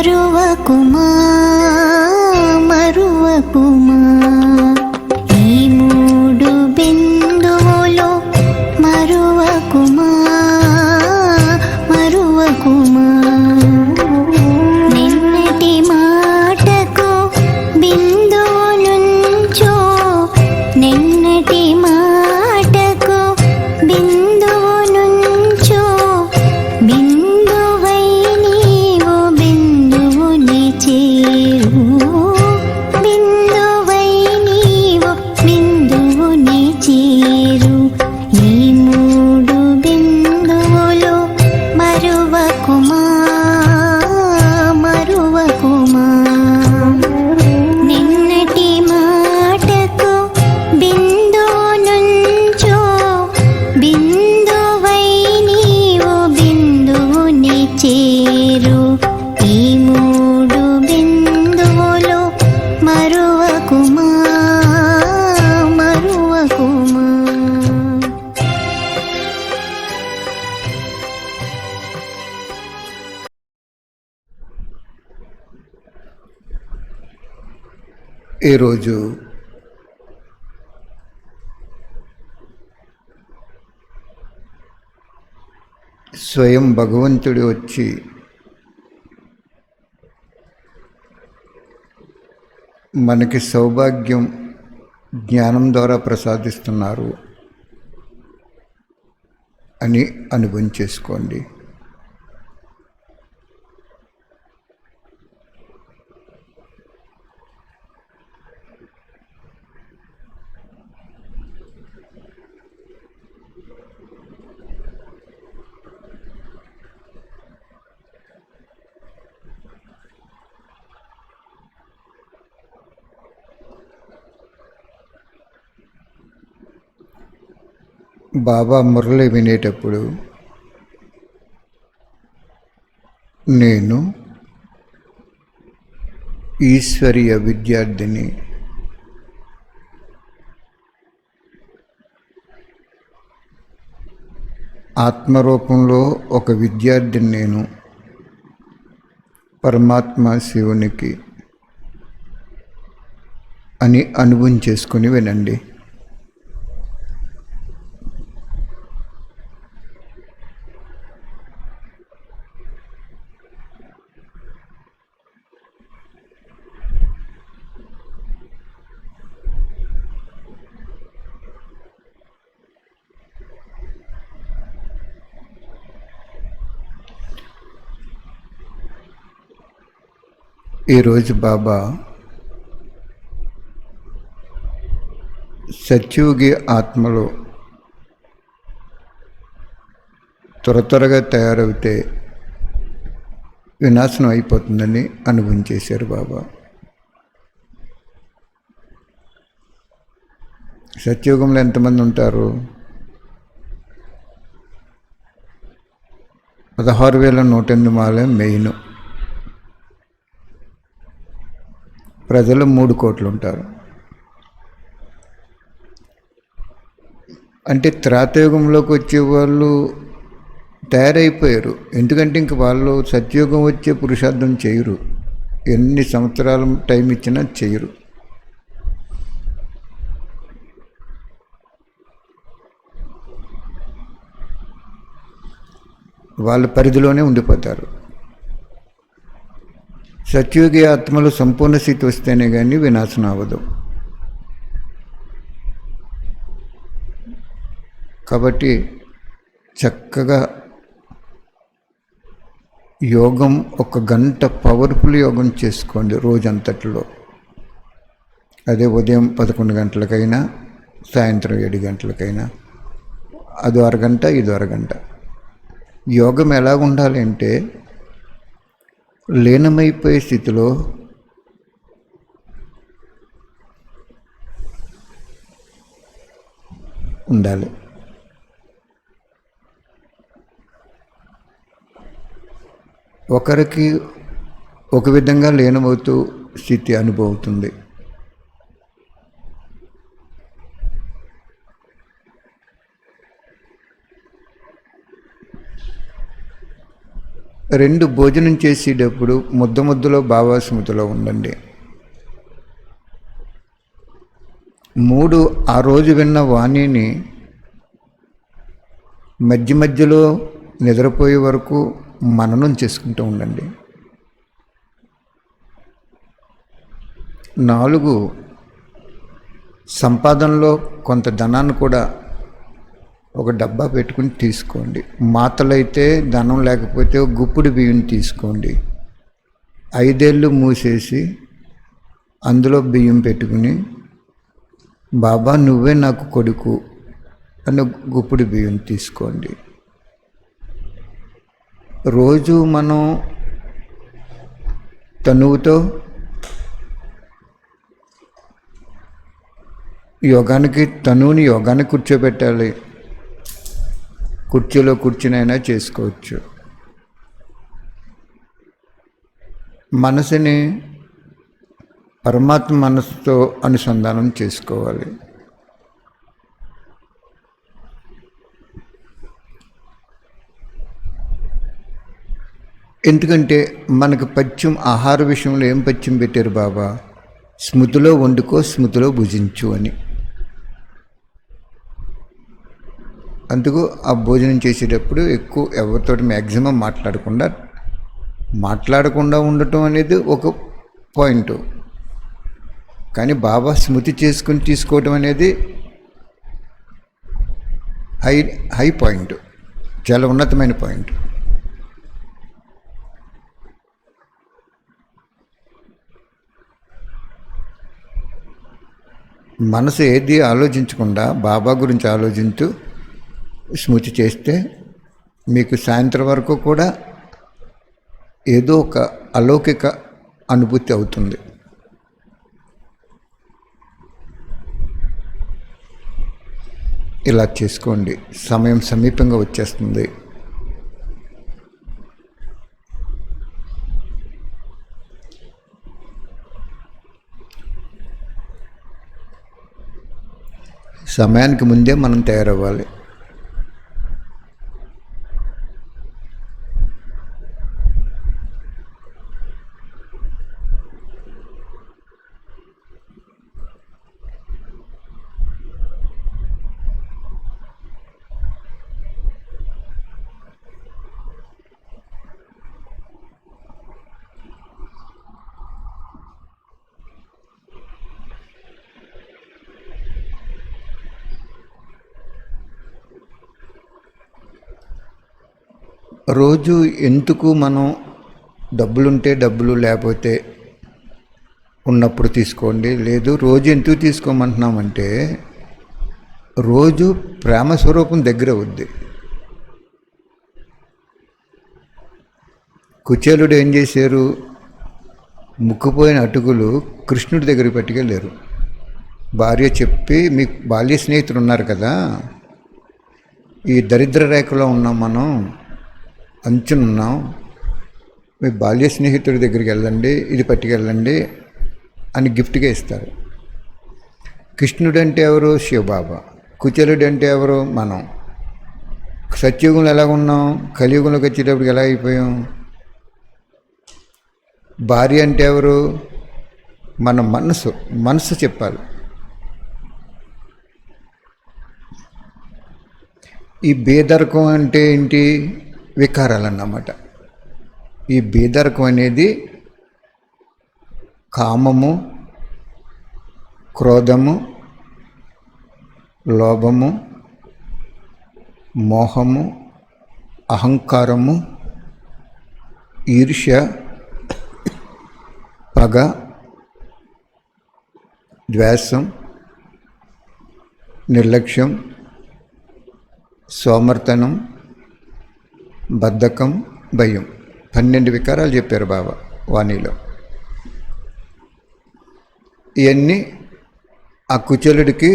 మరువకుమా మరువకుమా ఈ మూడు బిందువులు మరువకుమా మరువకుమా నిన్నటి మాటకు బిందువులుంచో నిన్నటి మాటకు బిందువులుంచో బిందువై నీవు బిందువుని చేరు బిందువై నీవు బిందువుని చేరు ఈ మూడు బిందువులు మరువకుమా మరువకుమా నిన్నటి మాటకు బిందువులుంచో బిందువై నీవు బిందువుని చేరు ఈ మూడు బిందువులు మరువకుమా మరువకుమా. ఈరోజు స్వయం భగవంతుడు వచ్చి మనకి సౌభాగ్యం జ్ఞానం ద్వారా ప్రసాదిస్తున్నారు అని అనుభవం చేసుకోండి. బాబా మురళి వినేటప్పుడు నేను ఈశ్వరీయ విద్యార్థిని, ఆత్మరూపంలో ఒక విద్యార్థిని, నేను పరమాత్మ శివునికి అని అనుభవం చేసుకుని వినండి. ఈరోజు బాబా సత్యుగి ఆత్మలో త్వరగా తయారవుతే వినాశనం అయిపోతుందని అనుభవం చేశారు బాబా. సత్యుగంలో ఎంతమంది ఉంటారు? 16,108 మాలే మెయిన్. ప్రజలు 3 కోట్లు ఉంటారు. అంటే త్రేతాయుగంలోకి వచ్చే వాళ్ళు తయారైపోయారు. ఎందుకంటే ఇంక వాళ్ళు సత్యుగం వచ్చే పురుషార్థం చేయరు. ఎన్ని సంవత్సరాల టైం ఇచ్చినా చేయరు. వాళ్ళ పరిధిలోనే ఉండిపోతారు. సత్యుగి ఆత్మలు సంపూర్ణ స్థితి వస్తేనే కానీ వినాశనం అవ్వదు. కాబట్టి చక్కగా యోగం 1 గంట పవర్ఫుల్ యోగం చేసుకోండి రోజంతట్లో. అదే ఉదయం 11 గంటలకైనా సాయంత్రం 7 గంటలకైనా. అది అరగంట, ఇది అరగంట. యోగం ఎలా ఉండాలి అంటే లీనమైపోయే స్థితిలో ఉండాలి. ఒకరికి ఒక విధంగా లీనమవుతూ స్థితి అనుభవవుతుంది. 2 భోజనం చేసేటప్పుడు ముద్దలో బాబా స్మృతిలో ఉండండి. 3 ఆ రోజు విన్న వాణిని మధ్యలో నిద్రపోయే వరకు మననం చేసుకుంటూ ఉండండి. 4 సంపాదనలో కొంత ధనాన్ని కూడా ఒక డబ్బా పెట్టుకుని తీసుకోండి. మాతలైతే ధనం లేకపోతే ఒక గుప్పుడు బియ్యం తీసుకోండి. 5 ఏళ్ళు మూసేసి అందులో బియ్యం పెట్టుకుని బాబా నువ్వే నాకు కొడుకు అన్న గుప్పుడు బియ్యం తీసుకోండి. రోజు మనం తనువుతో తనువుని యోగానికి కూర్చోబెట్టాలి. కుర్చీలో కూర్చునైనా చేసుకోవచ్చు. మనసుని పరమాత్మ మనసుతో అనుసంధానం చేసుకోవాలి. ఎందుకంటే మనకు పథ్యం ఆహార విషయంలో ఏం పథ్యం పెట్టారు బాబా? స్మృతిలో వండుకో, స్మృతిలో భుజించు అని. అందుకు ఆ భోజనం చేసేటప్పుడు ఎక్కువ ఎవరితో మ్యాక్సిమం మాట్లాడకుండా ఉండటం అనేది ఒక పాయింట్. కానీ బాబా స్మృతి చేసుకుని తీసుకోవడం అనేది హై పాయింట్, చాలా ఉన్నతమైన పాయింట్. మనసు ఏది ఆలోచించకుండా బాబా గురించి ఆలోచించు స్మృతి చేస్తే మీకు సాయంత్రం వరకు కూడా ఏదో ఒక అలౌకిక అనుభూతి అవుతుంది. ఇలా చేసుకోండి. సమయం సమీపంగా వచ్చేస్తుంది. సమయానికి ముందే మనం తయారవ్వాలి. రోజు ఎందుకు మనం డబ్బులుంటే డబ్బులు, లేకపోతే ఉన్నప్పుడు తీసుకోండి. లేదు రోజు ఎందుకు తీసుకోమంటున్నామంటే రోజు ప్రేమ స్వరూపం దగ్గర అవుద్ది. కుచేలుడు ఏం చేశారు? ముక్కుపోయిన అటుకులు కృష్ణుడి దగ్గరికి పట్టుకెళ్ళారు. భార్య చెప్పి, మీకు బాల్య స్నేహితులు ఉన్నారు కదా, ఈ దరిద్ర రేఖలో ఉన్నాం, మనం అంచునున్నాం, మీ బాల్య స్నేహితుడి దగ్గరికి వెళ్ళండి, ఇది పట్టుకెళ్ళండి అని గిఫ్ట్గా ఇస్తారు. కృష్ణుడు అంటే ఎవరు? శివబాబా. కుచేలుడు అంటే ఎవరు? మనం. సత్యుగంలో ఎలా ఉన్నాం, కలియుగంలోకి వచ్చేటప్పటికి ఎలా అయిపోయాం? భార్య అంటే ఎవరు? మన మనసు చెప్పాలి. ఈ బేదరకం అంటే ఏంటి? వికారాలన్నమాట. ఈ బేదరకం అనేది కామము, క్రోధము, లోభము, మోహము, అహంకారము, ఈర్ష్య, పగ, ద్వేషం, నిర్లక్ష్యం, సోమర్తనం, బద్ధకం, భయం. 12 వికారాలు చెప్పారు బాబా వాణిలో. ఇవన్నీ ఆ కుచేలుడికి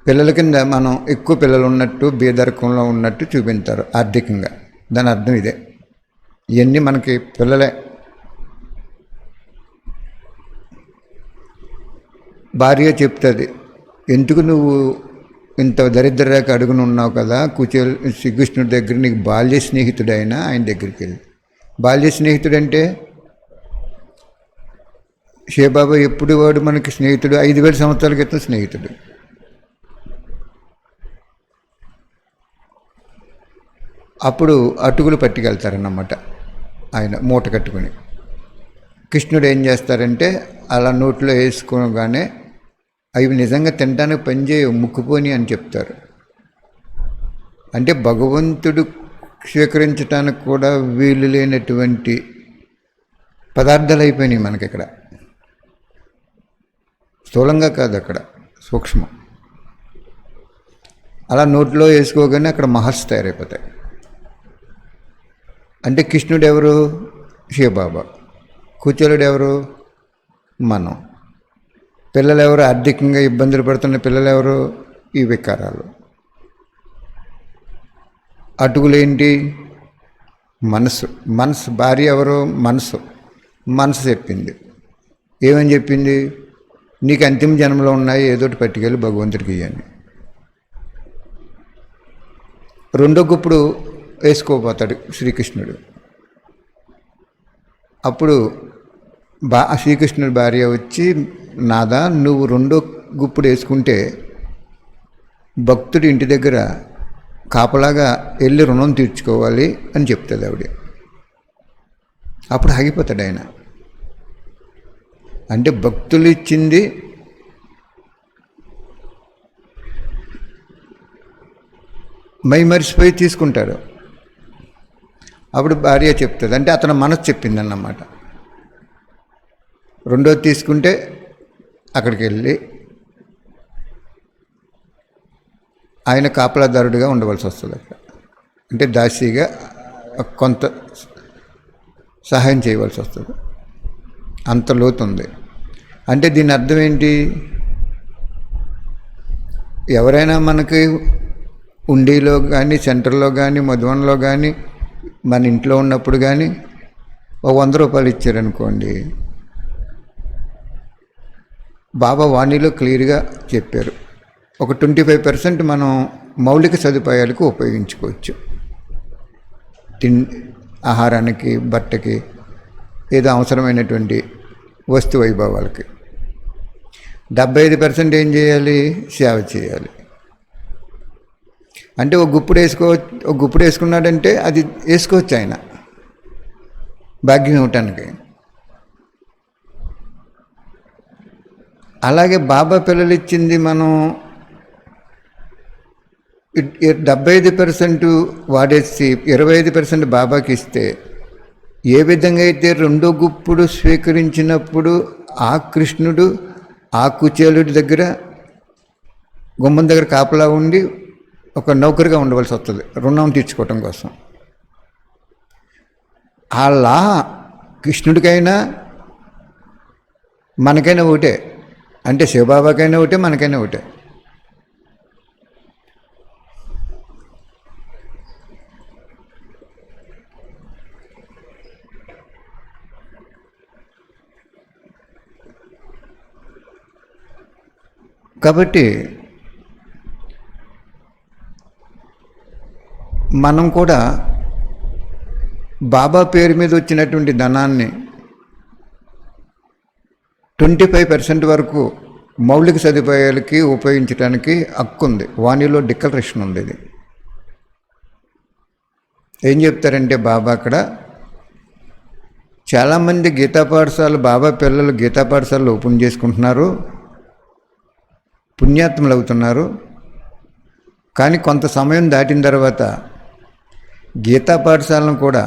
పిల్లల కింద మనం ఎక్కువ పిల్లలు ఉన్నట్టు, బేదరికంలో ఉన్నట్టు చూపించారు ఆర్థికంగా. దాని అర్థం ఇదే. ఇవన్నీ మనకి పిల్లలే. భార్య చెప్తుంది, ఎందుకు నువ్వు ఇంత దరిద్ర రేఖ అడుగున ఉన్నావు కదా, శ్రీకృష్ణుడి దగ్గర నీకు బాల్య స్నేహితుడైనా ఆయన దగ్గరికి వెళ్ళి. బాల్య స్నేహితుడంటే శివబాబా ఎప్పుడు వాడు మనకి స్నేహితుడు? 5,000 సంవత్సరాల క్రితం స్నేహితుడు. అప్పుడు అటుకులు పట్టుకెళ్తారన్నమాట ఆయన మూట కట్టుకుని. కృష్ణుడు ఏం చేస్తారంటే అలా నోట్లో వేసుకోగానే అవి నిజంగా తినడానికి పనిచేయవు, ముక్కుపోని అని చెప్తారు. అంటే భగవంతుడు స్వీకరించడానికి కూడా వీలు లేనటువంటి పదార్థాలు అయిపోయినాయి మనకి ఇక్కడ. స్థూలంగా కాదు, అక్కడ సూక్ష్మం. అలా నోట్లో వేసుకోగానే అక్కడ మహర్షి తయారైపోతాయి. అంటే కృష్ణుడు ఎవరు? శివబాబా. కూర్చోలుడు ఎవరు? మనం. పిల్లలు ఎవరు? ఆర్థికంగా ఇబ్బందులు పడుతున్న పిల్లలు ఎవరు? ఈ వికారాలు. అటుకులేంటి? మనసు. మనసు. భార్య ఎవరు? మనసు. మనసు చెప్పింది. ఏమని చెప్పింది? నీకు అంతిమ జన్మలో ఉన్నాయి, ఏదోటి పట్టుకెళ్ళి భగవంతుడికి ఇవ్వండి. రెండో గుప్పుడు వేసుకోపోతాడు శ్రీకృష్ణుడు. అప్పుడు శ్రీకృష్ణుడి భార్య వచ్చి, నాదా నువ్వు రెండో గుప్పుడు వేసుకుంటే భక్తుడి ఇంటి దగ్గర కాపలాగా వెళ్ళి రుణం తీర్చుకోవాలి అని చెప్తుంది ఆవిడ. అప్పుడు ఆగిపోతాడు ఆయన. అంటే భక్తులు ఇచ్చింది మరిచిపోయి తీసుకుంటారు. అప్పుడు భార్య చెప్తుంది, అంటే అతను మనసు చెప్పిందన్నమాట. రెండోది తీసుకుంటే అక్కడికి వెళ్ళి ఆయన కాపలాదారుడిగా ఉండవలసి వస్తుంది అక్కడ. అంటే దాసీగా కొంత సహాయం చేయవలసి వస్తుంది. అంత లోతుంది. అంటే దీని అర్థం ఏంటి? ఎవరైనా మనకి ఉండిలో కానీ, సెంటర్లో కానీ, మధువన్లో కానీ, మన ఇంట్లో ఉన్నప్పుడు కానీ ఒక 100 రూపాయలు ఇచ్చారనుకోండి, బాబా వాణిలో క్లియర్గా చెప్పారు, ఒక 25% మనం మౌలిక సదుపాయాలకు ఉపయోగించుకోవచ్చు. ఆహారానికి, బట్టకి, ఏదో అవసరమైనటువంటి వస్తు వైభవాలకి. 75% ఏం చేయాలి? సేవ చేయాలి. అంటే ఒక గుప్పుడు వేసుకున్నాడంటే అది వేసుకోవచ్చు ఆయన భాగ్యం ఇవ్వటానికి. అలాగే బాబా పిల్లలు ఇచ్చింది మనం 75% వాడేసి 25% బాబాకి ఇస్తే, ఏ విధంగా అయితే రెండో గుప్పుడు స్వీకరించినప్పుడు ఆ కృష్ణుడు ఆ కుచేలుడి దగ్గర గుమ్మం దగ్గర కాపలా ఉండి ఒక నౌకరుగా ఉండవలసి వస్తుంది రుణం తీర్చుకోవటం కోసం. అలా కృష్ణుడికైనా మనకైనా ఒకటే. అంటే శివబాబాకైనా ఒకటే, మనకైనా ఒకటే. కాబట్టి మనం కూడా బాబా పేరు మీద వచ్చినటువంటి ధనాన్ని 25% వరకు మౌలిక సదుపాయాలకి ఉపయోగించడానికి హక్కు ఉంది. వాణిలో డిక్లరేషన్ ఉంది. ఇది ఏం చెప్తారంటే బాబా అక్కడ చాలామంది గీతా పాఠశాల, బాబా పిల్లలు గీతా పాఠశాలలు ఓపెన్ చేసుకుంటున్నారు, పుణ్యాత్ములు అవుతున్నారు. కానీ కొంత సమయం దాటిన తర్వాత గీతా పాఠశాలను కూడా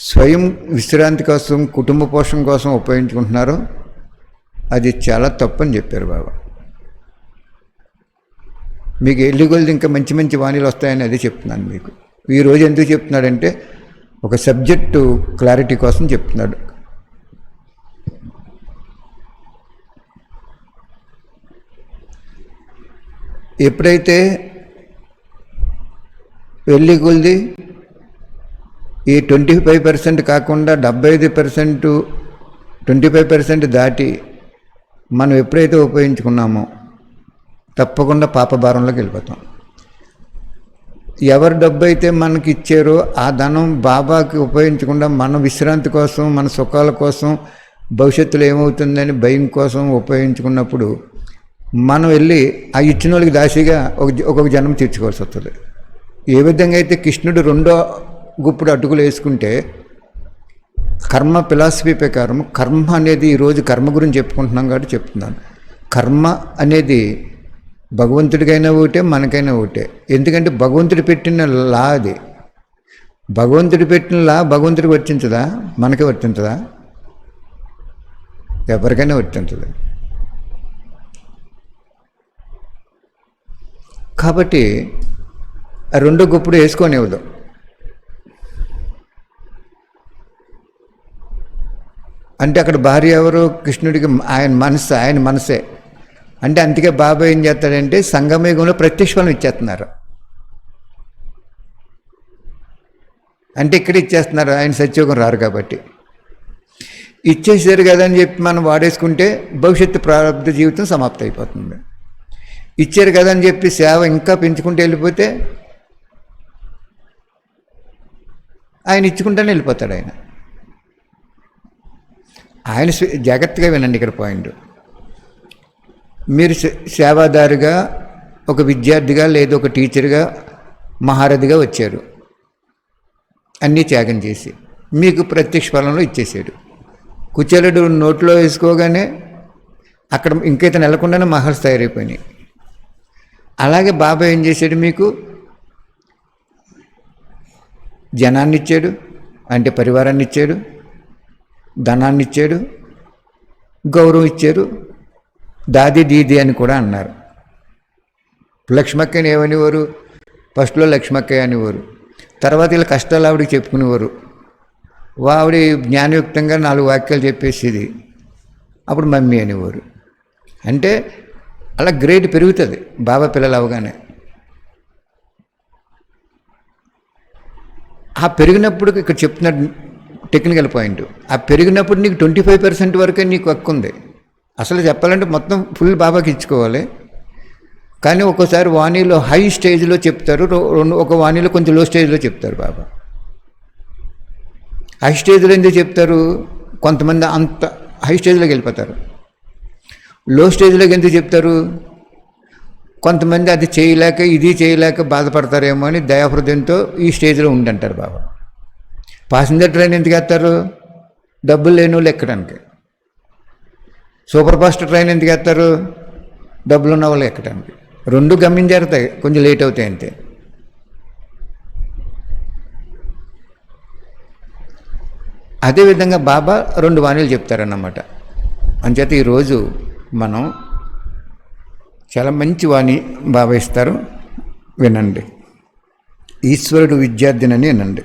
స్వయం విశ్రాంతి కోసం, కుటుంబ పోషణ కోసం ఉపయోగించుకుంటున్నారు. అది చాలా తప్పని చెప్పారు బాబా. మీకు ఎల్లిగొల్ది ఇంకా మంచి మంచి వాణిలు వస్తాయని అదే చెప్తున్నాను మీకు. ఈరోజు ఎందుకు చెప్తున్నాడంటే ఒక సబ్జెక్టు క్లారిటీ కోసం చెప్తున్నాడు. ఎప్పుడైతే వెళ్ళి కొలిది ఈ 25% కాకుండా 75%, 25% దాటి మనం ఎప్పుడైతే ఉపయోగించుకున్నామో తప్పకుండా పాపభారంలోకి వెళ్ళిపోతాం. ఎవరి డబ్బు అయితే మనకి ఇచ్చారో ఆ ధనం బాబాకి ఉపయోగించకుండా మన విశ్రాంతి కోసం, మన సుఖాల కోసం, భవిష్యత్తులో ఏమవుతుందని భయం కోసం ఉపయోగించుకున్నప్పుడు మనం వెళ్ళి ఆ ఇచ్చిన వాళ్ళకి దాసిగా ఒక్కొక్క జన్మ తీర్చుకోవాల్సి వస్తుంది. ఏ విధంగా అయితే కృష్ణుడు రెండో గుప్పుడు అటుకులు వేసుకుంటే కర్మ ఫిలాసఫీ ప్రకారం కర్మ అనేది, ఈరోజు కర్మ గురించి చెప్పుకుంటున్నాం కాబట్టి చెప్తున్నాను, కర్మ అనేది భగవంతుడికైనా ఒకటే, మనకైనా ఒకటే. ఎందుకంటే భగవంతుడు పెట్టిన లా అది. భగవంతుడు పెట్టిన లా భగవంతుడికి వర్తించదా? మనకే వర్తించదా? ఎవరికైనా వర్తించదు. కాబట్టి ఆ రెండో గుప్పుడు వేసుకోనివ్వదు. అంటే అక్కడ భార్య ఎవరు? కృష్ణుడికి ఆయన మనసే. అంటే అందుకే బాబా ఏం చేస్తాడంటే సంగమయుగంలో ప్రత్యక్షఫలం ఇచ్చేస్తున్నారు. అంటే ఇక్కడ ఇచ్చేస్తున్నారు, ఆయన సత్యయుగం రారు కాబట్టి. ఇచ్చేసారు కదా అని చెప్పి మనం వాడేసుకుంటే భవిష్యత్తు ప్రారంభ జీవితం సమాప్తం అయిపోతుంది. ఇచ్చారు కదా అని చెప్పి సేవ ఇంకా పెంచుకుంటూ వెళ్ళిపోతే ఆయన ఇచ్చుకుంటూనే వెళ్ళిపోతాడు. ఆయన జాగ్రత్తగా వినండి ఇక్కడ పాయింట్. మీరు సేవాదారుగా, ఒక విద్యార్థిగా, లేదా ఒక టీచర్గా, మహారథిగా వచ్చారు, అన్నీ త్యాగం చేసి మీకు ప్రత్యక్ష ఫలంలో ఇచ్చేసాడు. కుచేలుడు నోట్లో వేసుకోగానే అక్కడ ఇంకైతే నెలకొండానే మహర్షి తయారైపోయినాయి. అలాగే బాబా ఏం చేశాడు? మీకు జనాన్ని ఇచ్చాడు, అంటే పరివారాన్ని ఇచ్చాడు, ధనాన్ని ఇచ్చాడు, గౌరవం ఇచ్చారు, దాది దీది అని కూడా అన్నారు. లక్ష్మక్కని ఏమనేవారు? ఫస్ట్లో లక్ష్మక్కయ్య అనేవారు, తర్వాత వీళ్ళ కష్టాలు ఆవిడకి చెప్పుకునేవారు. ఆవిడ జ్ఞానయుక్తంగా 4 వాక్యాలు చెప్పేసేది, అప్పుడు మమ్మీ అనేవారు. అంటే అలా గ్రేడ్ పెరుగుతుంది బాబా పిల్లలు అవగానే. ఆ పెరిగినప్పుడు ఇక్కడ చెప్తున్న టెక్నికల్ పాయింట్, ఆ పెరిగినప్పుడు నీకు 25% వరకే నీకు హక్కు ఉంది. అసలు చెప్పాలంటే మొత్తం ఫుల్ బాబాకి ఇచ్చుకోవాలి. కానీ ఒక్కోసారి వాణిలో హై స్టేజ్లో చెప్తారు, ఒక వాణిలో కొంచెం లో స్టేజ్లో చెప్తారు బాబా. హై స్టేజ్లో ఎందుకు చెప్తారు? కొంతమంది అంత హై స్టేజ్లోకి వెళ్ళిపోతారు. లో స్టేజ్లోకి ఎందుకు చెప్తారు? కొంతమంది అది చేయలేక, ఇది చేయలేక బాధపడతారేమో అని దయాహృదయంతో ఈ స్టేజ్లో ఉండంటారు బాబా. ప్యాసింజర్ ట్రైన్ ఎందుకు వేస్తారు? డబ్బులు లేని వాళ్ళు ఎక్కడానికి. సూపర్ ఫాస్ట్ ట్రైన్ ఎందుకు వేస్తారు? డబ్బులు ఉన్న వాళ్ళు ఎక్కడానికి. రెండు గమ్యం చేరుతాయి, కొంచెం లేట్ అవుతాయి అంతే. అదేవిధంగా బాబా 2 వాణీలు చెప్తారన్నమాట. అంచేత ఈరోజు మనం చాలా మంచి వాణి బాబా ఇస్తారు, వినండి. ఈశ్వరుడు విద్యార్థినని వినండి.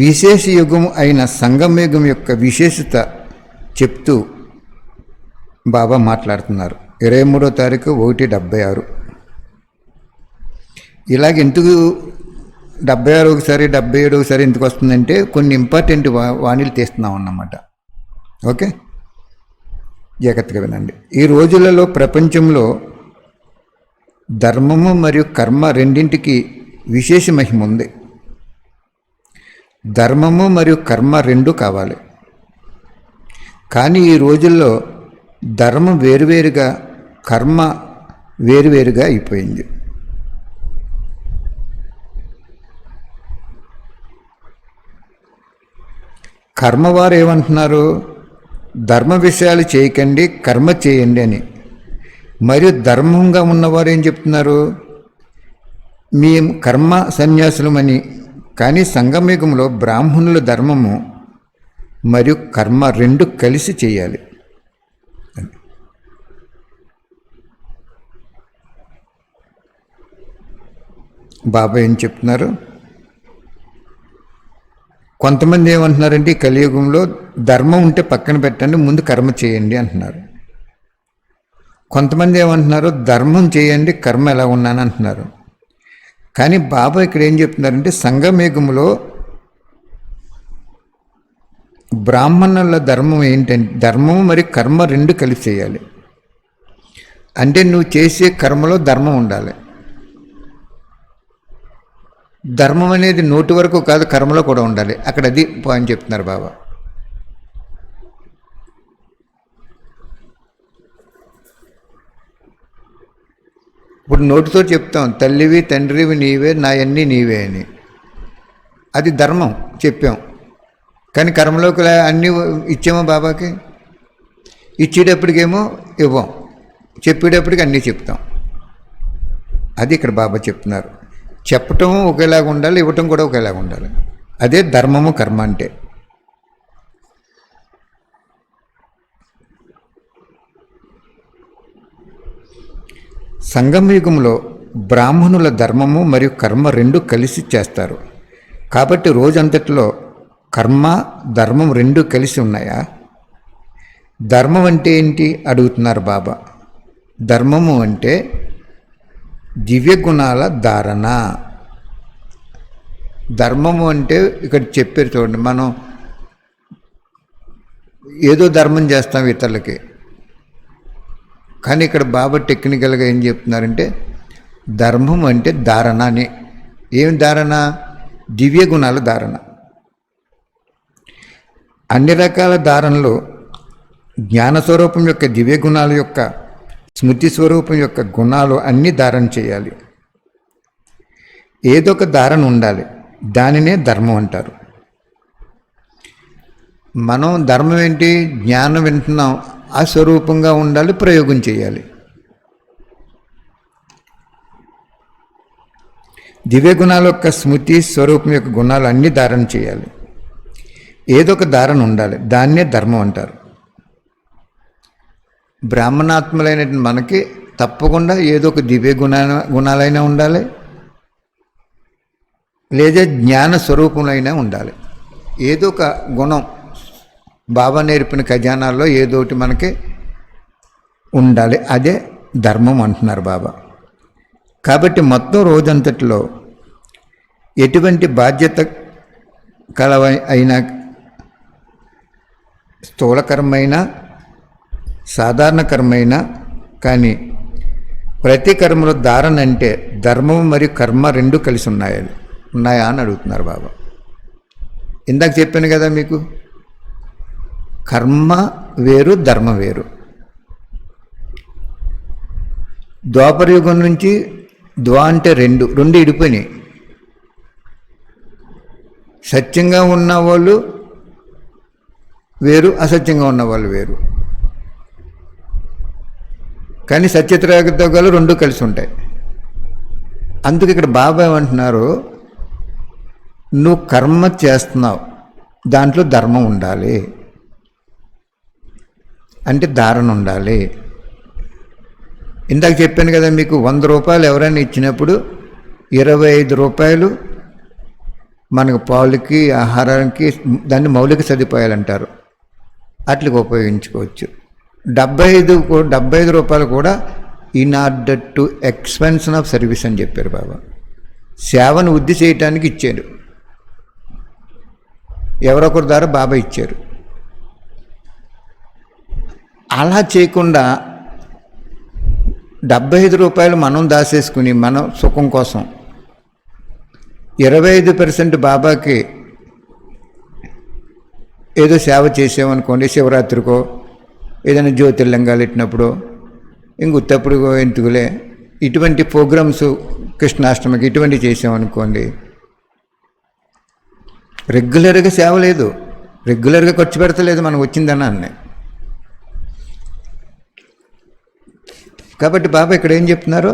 విశేష యుగం అయిన సంగమయుగం యొక్క విశేషత చెప్తూ బాబా మాట్లాడుతున్నారు. 23వ తారీఖు 1/76. ఇలాగ ఎందుకు 76 ఒకసారి 77 ఒకసారి ఎందుకు వస్తుందంటే కొన్ని ఇంపార్టెంట్ వాణీలు తీస్తున్నాం అన్నమాట. ఓకే, జాగ్రత్తగా వినండి. ఈ రోజులలో ప్రపంచంలో ధర్మము మరియు కర్మ రెండింటికి విశేష మహిమ ఉంది. ధర్మము మరియు కర్మ 2 కావాలి. కానీ ఈ రోజుల్లో ధర్మం వేరువేరుగా, కర్మ వేరువేరుగా అయిపోయింది. కర్మవారు ఏమంటున్నారు? ధర్మ విషయాలు చేయకండి, కర్మ చేయండి అని. మరియు ధర్మంగా ఉన్నవారు ఏం చెప్తున్నారు? మేము కర్మ సన్యాసులమని. కానీ సంగమయుగంలో బ్రాహ్మణుల ధర్మము మరియు కర్మ 2 కలిసి చేయాలి. బాబా ఏం చెప్తున్నారు? కొంతమంది ఏమంటున్నారంటే ఈ కలియుగంలో ధర్మం ఉంటే పక్కన పెట్టండి, ముందు కర్మ చేయండి అంటున్నారు. కొంతమంది ఏమంటున్నారు? ధర్మం చేయండి, కర్మ ఎలా ఉన్నాను అంటున్నారు. కానీ బాబా ఇక్కడ ఏం చెప్తున్నారంటే సంగమయుగంలో బ్రాహ్మణుల ధర్మం ఏంటంటే ధర్మం మరి కర్మ రెండు కలిసి చేయాలి. అంటే నువ్వు చేసే కర్మలో ధర్మం ఉండాలి. ధర్మం అనేది నోటి వరకు కాదు, కర్మలో కూడా ఉండాలి. అక్కడ అది పాయింట్ చెప్తున్నారు బాబా. ఇప్పుడు నోటితో చెప్తాం తల్లివి తండ్రివి నీవే, నాయన్నీ నీవే అని, అది ధర్మం చెప్పాం. కానీ కర్మలోకి అన్నీ ఇచ్చామో బాబాకి? ఇచ్చేటప్పటికేమో ఇవ్వం, చెప్పేటప్పటికి అన్నీ చెప్తాం. అది ఇక్కడ బాబా చెప్తున్నారు. చెప్పటం ఒకేలాగా ఉండాలి, ఇవ్వటం కూడా ఒకేలాగా ఉండాలి. అదే ధర్మము కర్మ అంటే. సంగమయుగంలో బ్రాహ్మణుల ధర్మము మరియు కర్మ రెండు కలిసి చేస్తారు. కాబట్టి రోజంతట్లో కర్మ ధర్మం రెండు కలిసి ఉన్నాయా? ధర్మం అంటే ఏంటి అడుగుతున్నారు బాబా. ధర్మము అంటే దివ్య గుణాల ధారణ. ధర్మము అంటే ఇక్కడ చెప్పారు చూడండి, మనం ఏదో ధర్మం చేస్తాం ఇతరులకి, కానీ ఇక్కడ బాబా టెక్నికల్గా ఏం చెప్తున్నారంటే ధర్మం అంటే ధారణ అని. ఏం ధారణ? దివ్య గుణాల ధారణ. అన్ని రకాల ధారణలు జ్ఞానస్వరూపం యొక్క దివ్య గుణాల యొక్క స్మృతి స్వరూపం యొక్క గుణాలు అన్నీ ధారణ చేయాలి. ఏదో ఒక ధారణ ఉండాలి, దానినే ధర్మం అంటారు. మనం ధర్మం ఏంటి? జ్ఞానం వింటున్నాం, ఆ స్వరూపంగా ఉండాలి, ప్రయోగం చేయాలి. దివ్య గుణాల యొక్క స్మృతి స్వరూపం యొక్క గుణాలు అన్నీ ధారణ చేయాలి. ఏదో ఒక ధారణ ఉండాలి, దాన్నే ధర్మం అంటారు. బ్రాహ్మణాత్మలైన మనకి తప్పకుండా ఏదో ఒక దివ్య గుణాలైనా ఉండాలి, లేదా జ్ఞాన స్వరూపంలో ఉండాలి. ఏదో ఒక గుణం బాబా నేర్పిన ఖజానాల్లో ఏదో ఒకటి మనకి ఉండాలి. అదే ధర్మం అంటున్నారు బాబా. కాబట్టి మొత్తం రోజంతటిలో ఎటువంటి బాధ్యత అయినా, స్థూల కర్మైనా సాధారణ కర్మైనా కానీ ప్రతి కర్మలో ధారణ అంటే ధర్మం మరియు కర్మ రెండు కలిసి ఉన్నాయా అని అడుగుతున్నారు బాబా. ఇందాక చెప్పాను కదా మీకు, కర్మ వేరు ధర్మ వేరు. ద్వాపరయుగం నుంచి అంటే రెండు ఇడిపోయినాయి. సత్యంగా ఉన్న వాళ్ళు వేరు, అసత్యంగా ఉన్న వాళ్ళు వేరు. కానీ సత్యత్యాగాలు రెండు కలిసి ఉంటాయి. అందుకు ఇక్కడ బాబా ఏమంటున్నారు, నువ్వు కర్మ చేస్తున్నావు, దాంట్లో ధర్మం ఉండాలి, అంటే ధారణ ఉండాలి. ఇందాక చెప్పాను కదా మీకు, 100 రూపాయలు ఎవరైనా ఇచ్చినప్పుడు 25 రూపాయలు మనకు పాలకి ఆహారానికి దాన్ని మౌలిక సదుపాయాలు అంటారు, అట్లకి ఉపయోగించుకోవచ్చు. 75 రూపాయలు కూడా in order to expansion of service అని చెప్పారు బాబా. సేవను వృద్ధి చేయటానికి ఇచ్చారు, ఎవరొకరి ద్వారా బాబా ఇచ్చారు. అలా చేయకుండా 75 రూపాయలు మనం దాచేసుకుని మనం సుఖం కోసం 25% బాబాకి ఏదో సేవ చేసామనుకోండి, శివరాత్రికో ఏదైనా జ్యోతిర్లింగాలు పెట్టినప్పుడు ఇంకొత్తప్పుడు ఎందుకులే, ఇటువంటి ప్రోగ్రామ్స్ కృష్ణాష్టమికి ఇటువంటి చేసామనుకోండి, రెగ్యులర్గా సేవ లేదు, రెగ్యులర్గా ఖర్చు పెడతలేదు మనకు వచ్చిందన్నాన్ని. కాబట్టి బాబా ఇక్కడ ఏం చెప్తున్నారు,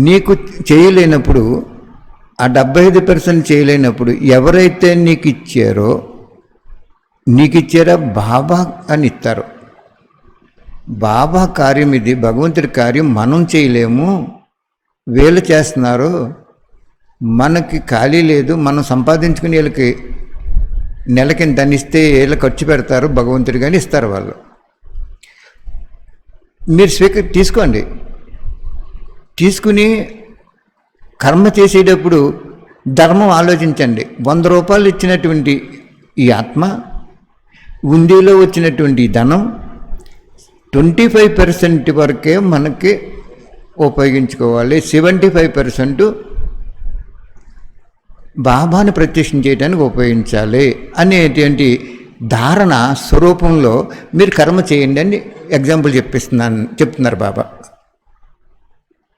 నీకు చేయలేనప్పుడు, ఆ 75% చేయలేనప్పుడు ఎవరైతే నీకు ఇచ్చారో బాబా అని ఇస్తారు. బాబా కార్యం ఇది, భగవంతుడి కార్యం మనం చేయలేము, వీళ్ళు చేస్తున్నారు, మనకి ఖాళీ లేదు, మనం సంపాదించుకుని వీళ్ళకి నెలకి దాన్ని ఇస్తే వీళ్ళు ఖర్చు పెడతారు, భగవంతుడి కానీ ఇస్తారు వాళ్ళు. మీరు తీసుకోండి, తీసుకుని కర్మ చేసేటప్పుడు ధర్మం ఆలోచించండి. 100 రూపాయలు ఇచ్చినటువంటి ఈ ఆత్మ, ఉండిలో వచ్చినటువంటి ధనం 25% వరకే మనకి ఉపయోగించుకోవాలి. 75% బాబాని ప్రత్యక్షం చేయడానికి ఉపయోగించాలి అనేటువంటి ధారణ స్వరూపంలో మీరు కర్మ చేయండి అని ఎగ్జాంపుల్ చెప్తున్నారు బాబా.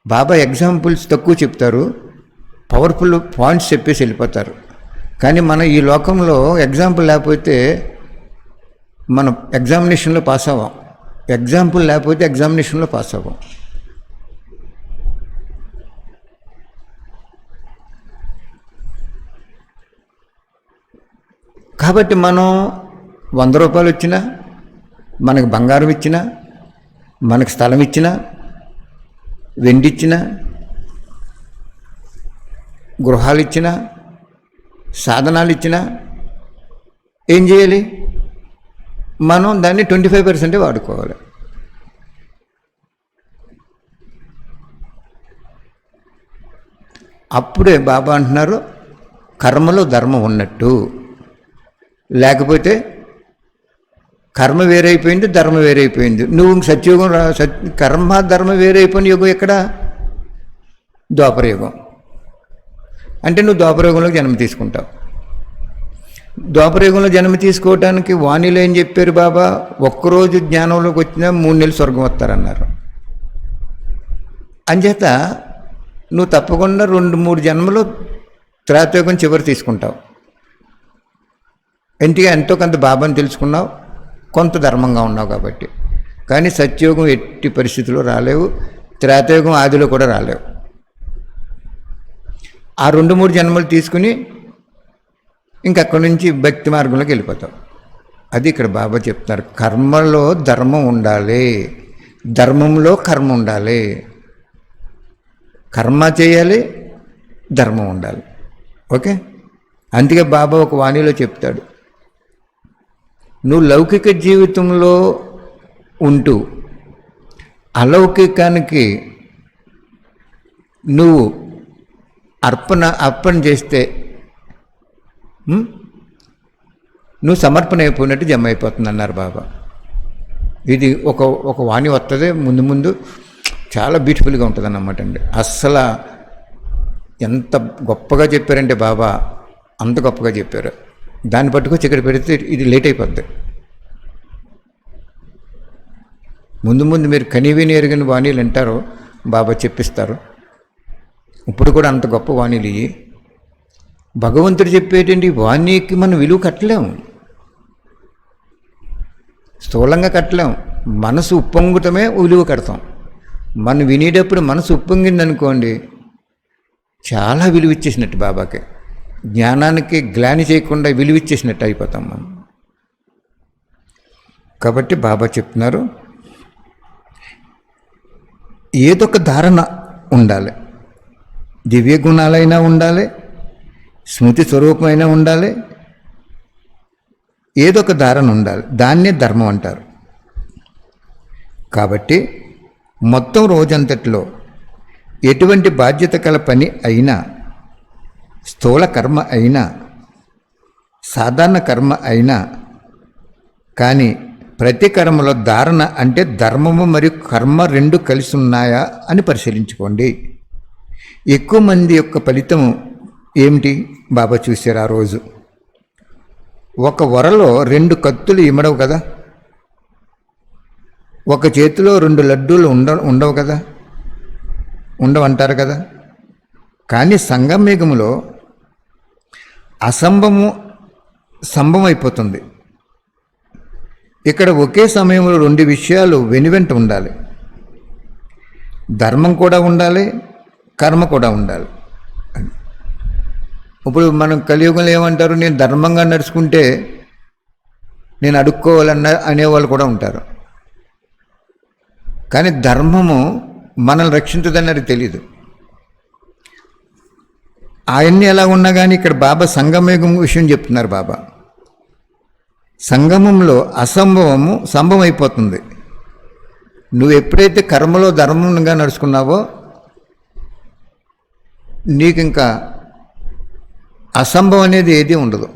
బాబా ఎగ్జాంపుల్స్ తక్కువ చెప్తారు, పవర్ఫుల్ పాయింట్స్ చెప్పేసి వెళ్ళిపోతారు. కానీ మనం ఈ లోకంలో ఎగ్జాంపుల్ లేకపోతే మనం ఎగ్జామినేషన్లో పాస్ అవ్వం. ఎగ్జాంపుల్ లేకపోతే ఎగ్జామినేషన్లో పాస్ అవ్వం. కాబట్టి మనం 100 రూపాయలు ఇచ్చినా, మనకు బంగారం ఇచ్చినా, మనకు స్థలం ఇచ్చినా, వెండి ఇచ్చినా, గృహాలు ఇచ్చినా, సాధనాలు ఇచ్చినా ఏం చేయాలి? మనం దాన్ని 25% వాడుకోవాలి. అప్పుడే బాబా అంటున్నారు కర్మలో ధర్మం ఉన్నట్టు. లేకపోతే కర్మ వేరైపోయింది, ధర్మ వేరైపోయింది. నువ్వు సత్యయుగం కర్మ ధర్మ వేరైపోయిన యుగం ఎక్కడ? ద్వాపరయుగం. అంటే నువ్వు ద్వాపరయుగంలో జన్మ తీసుకుంటావు. ద్వాపరయుగంలో జన్మ తీసుకోవడానికి వాణిలో ఏం చెప్పారు బాబా? ఒక్కరోజు జ్ఞానంలోకి వచ్చినా 3 నెలలు స్వర్గం వస్తారన్నారు. అంచేత నువ్వు తప్పకుండా 2-3 జన్మలు త్రేతాయుగం చివరి తీసుకుంటావు. ఎందుకంటే ఎంతో కొంత బాబాని తెలుసుకున్నావు, కొంత ధర్మంగా ఉన్నావు కాబట్టి. కానీ సత్యయుగం ఎట్టి పరిస్థితుల్లో రాలేవు, త్రేతాయుగం ఆదిలో కూడా రాలేవు. ఆ 2-3 జన్మలు తీసుకుని ఇంకక్కడి నుంచి భక్తి మార్గంలోకి వెళ్ళిపోతావు. అది ఇక్కడ బాబా చెప్తున్నారు. కర్మలో ధర్మం ఉండాలి, ధర్మంలో కర్మ ఉండాలి. కర్మ చేయాలి, ధర్మం ఉండాలి. ఓకే. అందుకే బాబా ఒక వాణిలో చెప్తాడు, నువ్వు లౌకిక జీవితంలో ఉంటూ అలౌకికానికి నువ్వు అర్పణ చేస్తే నువ్వు సమర్పణ అయిపోయినట్టు జమ అయిపోతుంది అన్నారు బాబా. ఇది ఒక వాణి వస్తుంది ముందు ముందు, చాలా బ్యూటిఫుల్గా ఉంటుంది అన్నమాట అండి. అస్సలు ఎంత గొప్పగా చెప్పారంటే బాబా, అంత గొప్పగా చెప్పారు. దాన్ని పట్టుకొచ్చి ఇక్కడ పెడితే ఇది లేట్ అయిపోద్ది. ముందు ముందు మీరు కనివిని ఎరుగని వాణీలు వింటారో బాబా చెప్పిస్తారు. ఇప్పుడు కూడా అంత గొప్ప వాణీలు ఇవి. భగవంతుడు చెప్పేటువంటి వాణికి మనం విలువ కట్టలేము, స్థూలంగా కట్టలేం. మనసు ఉప్పొంగుతమే విలువ కడతాం. మనం వినేటప్పుడు మనసు ఉప్పొంగిందనుకోండి, చాలా విలువ ఇచ్చేసినట్టు బాబాకి. జ్ఞానానికి గ్లాని చేయకుండా విలువ ఇచ్చేసినట్టు అయిపోతాం మనం. కాబట్టి బాబా చెప్తున్నారు, ఏదొక ధారణ ఉండాలి. దివ్య గుణాలైనా ఉండాలి, స్మృతి స్వరూపమైనా ఉండాలి, ఏదొక ధారణ ఉండాలి. దాన్నే ధర్మం అంటారు. కాబట్టి మొత్తం రోజంతట్లో ఎటువంటి బాధ్యత కల పని అయినా, స్థూల కర్మ అయినా, సాధారణ కర్మ అయినా కానీ ప్రతి కర్మలో ధారణ అంటే ధర్మము మరియు కర్మ 2 కలిసి ఉన్నాయా అని పరిశీలించుకోండి. ఎక్కువ మంది యొక్క ఫలితం ఏమిటి బాబా చూశారు ఆ రోజు? ఒక వరలో 2 కత్తులు ఇమడవు కదా, ఒక చేతిలో 2 లడ్డూలు ఉండవు కదా, ఉండవంటారు కదా. కానీ సంగమయుగంలో అసంభవము సంభవం అయిపోతుంది. ఇక్కడ ఒకే సమయంలో 2 విషయాలు వెనువెంట ఉండాలి. ధర్మం కూడా ఉండాలి, కర్మ కూడా ఉండాలి. ఇప్పుడు మనం కలియుగంలో ఏమంటారు, నేను ధర్మంగా నడుచుకుంటే నేను అనేవాళ్ళు కూడా ఉంటారు. కానీ ధర్మము మనల్ని రక్షించదన్నది తెలీదు. అవన్నీ ఎలా ఉన్నా కానీ ఇక్కడ బాబా సంగమయుగం విషయం చెప్తున్నారు. బాబా సంగమంలో అసంభవము సంభవం అయిపోతుంది. నువ్వు ఎప్పుడైతే కర్మలో ధర్మంగా నడుచుకున్నావో నీకు ఇంకా అసంభవం అనేది ఏది ఉండదు.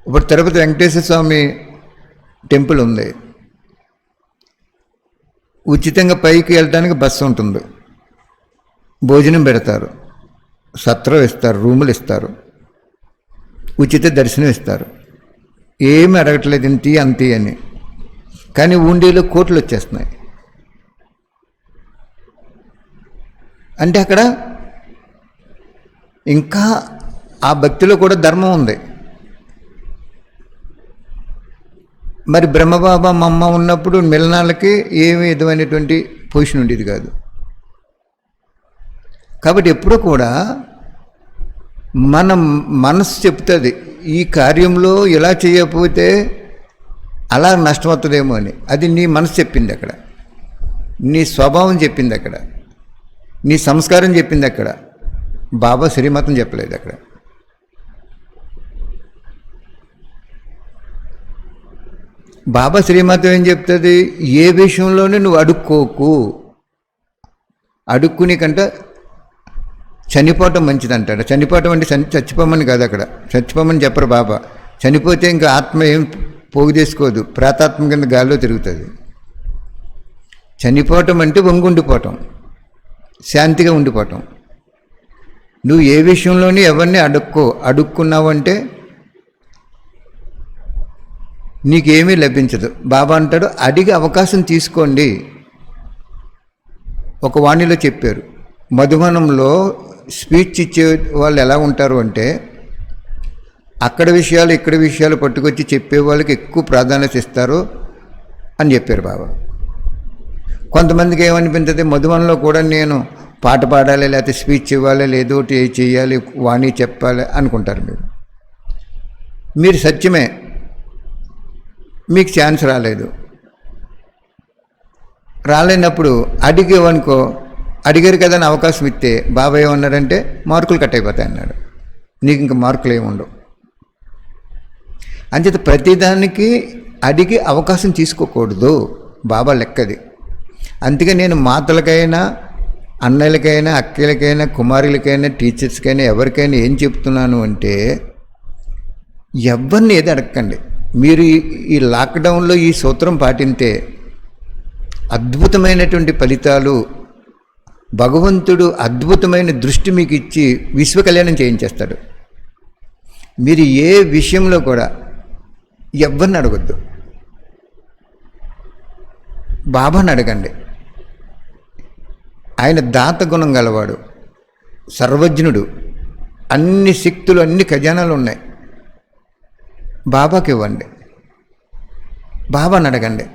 ఇప్పుడు తిరుపతి వెంకటేశ్వర స్వామి టెంపుల్ ఉంది. ఉచితంగా పైకి వెళ్ళడానికి బస్సు ఉంటుంది, భోజనం పెడతారు, సత్రం ఇస్తారు, రూములు ఇస్తారు, ఉచిత దర్శనం ఇస్తారు. ఏమి అడగట్లేదు ఇంతి అంతి అని. కానీ ఉండిలో కోట్లు వచ్చేస్తున్నాయి. అంటే అక్కడ ఇంకా ఆ భక్తిలో కూడా ధర్మం ఉంది. మరి బ్రహ్మబాబా మమ్మ ఉన్నప్పుడు మిలనాలకి ఏమి విధమైనటువంటి పొజిషన్ ఉండేది కాదు. కాబట్టి ఎప్పుడూ కూడా మన మనసు చెప్తుంది ఈ కార్యంలో ఇలా చేయకపోతే అలా నష్టమవుతుందేమో అని. అది నీ మనసు చెప్పింది అక్కడ, నీ స్వభావం చెప్పింది అక్కడ, నీ సంస్కారం చెప్పింది అక్కడ. బాబా శ్రీమతం చెప్పలేదు అక్కడ. బాబా శ్రీమతం ఏం చెప్తుంది? ఏ విషయంలోనే నువ్వు అడుక్కోకు. అడుక్కుని కంట చనిపోవటం మంచిది అంటాడు. చనిపోవటం అంటే చచ్చిపోమని కాదు, అక్కడ చచ్చిపోమని చెప్పరు బాబా. చనిపోతే ఇంకా ఆత్మ ఏం పోగు చేసుకోదు, ప్రేతాత్మ కింద గాల్లో తిరుగుతుంది. చనిపోవటం అంటే వంగుండిపోవటం, శాంతిగా ఉండిపోవటం. నువ్వు ఏ విషయంలోని ఎవరిని అడుక్కున్నావు అంటే నీకేమీ లభించదు. బాబా అంటాడు అడిగే అవకాశం తీసుకోండి. ఒక వాణిలో చెప్పారు, మధువనంలో స్పీచ్ ఇచ్చే వాళ్ళు ఎలా ఉంటారు అంటే అక్కడ విషయాలు ఇక్కడ విషయాలు పట్టుకొచ్చి చెప్పే వాళ్ళకి ఎక్కువ ప్రాధాన్యత ఇస్తారు అని చెప్పారు బాబా. కొంతమందికి ఏమనిపించదు, మధువనంలో కూడా నేను పాట పాడాలి, లేకపోతే స్పీచ్ ఇవ్వాలి, లేదో చేయాలి, వాణి చెప్పాలి అనుకుంటారు. మీరు సత్యమే, మీకు ఛాన్స్ రాలేనప్పుడు అడిగేవనుకో, అడిగారు కదా అని అవకాశం ఇస్తే బాబా ఏమన్నాడంటే మార్కులు కట్ అయిపోతాయి అన్నాడు. నీకు ఇంక మార్కులు ఏముండవు. అంచేత ప్రతిదానికి అడిగి అవకాశం తీసుకోకూడదు, బాబా లెక్కది. అందుకే నేను మాతలకైనా, అన్నయ్యలకైనా, అక్కలకైనా, కుమారులకైనా, టీచర్స్కైనా, ఎవరికైనా ఏం చెప్తున్నాను అంటే ఎవరిని ఏది అడగండి. మీరు ఈ లాక్డౌన్లో ఈ సూత్రం పాటింటే అద్భుతమైనటువంటి ఫలితాలు, భగవంతుడు అద్భుతమైన దృష్టి మీకు ఇచ్చి విశ్వ కళ్యాణం చేయించేస్తాడు. మీరు ఏ విషయంలో కూడా ఎవరిని అడగొద్దు, బాబాని అడగండి. ఆయన దాత గుణం గలవాడు, సర్వజ్ఞుడు, అన్ని శక్తులు, అన్ని ఖజానాలు ఉన్నాయి. బాబాకి ఇవ్వండి, బాబాని అడగండి,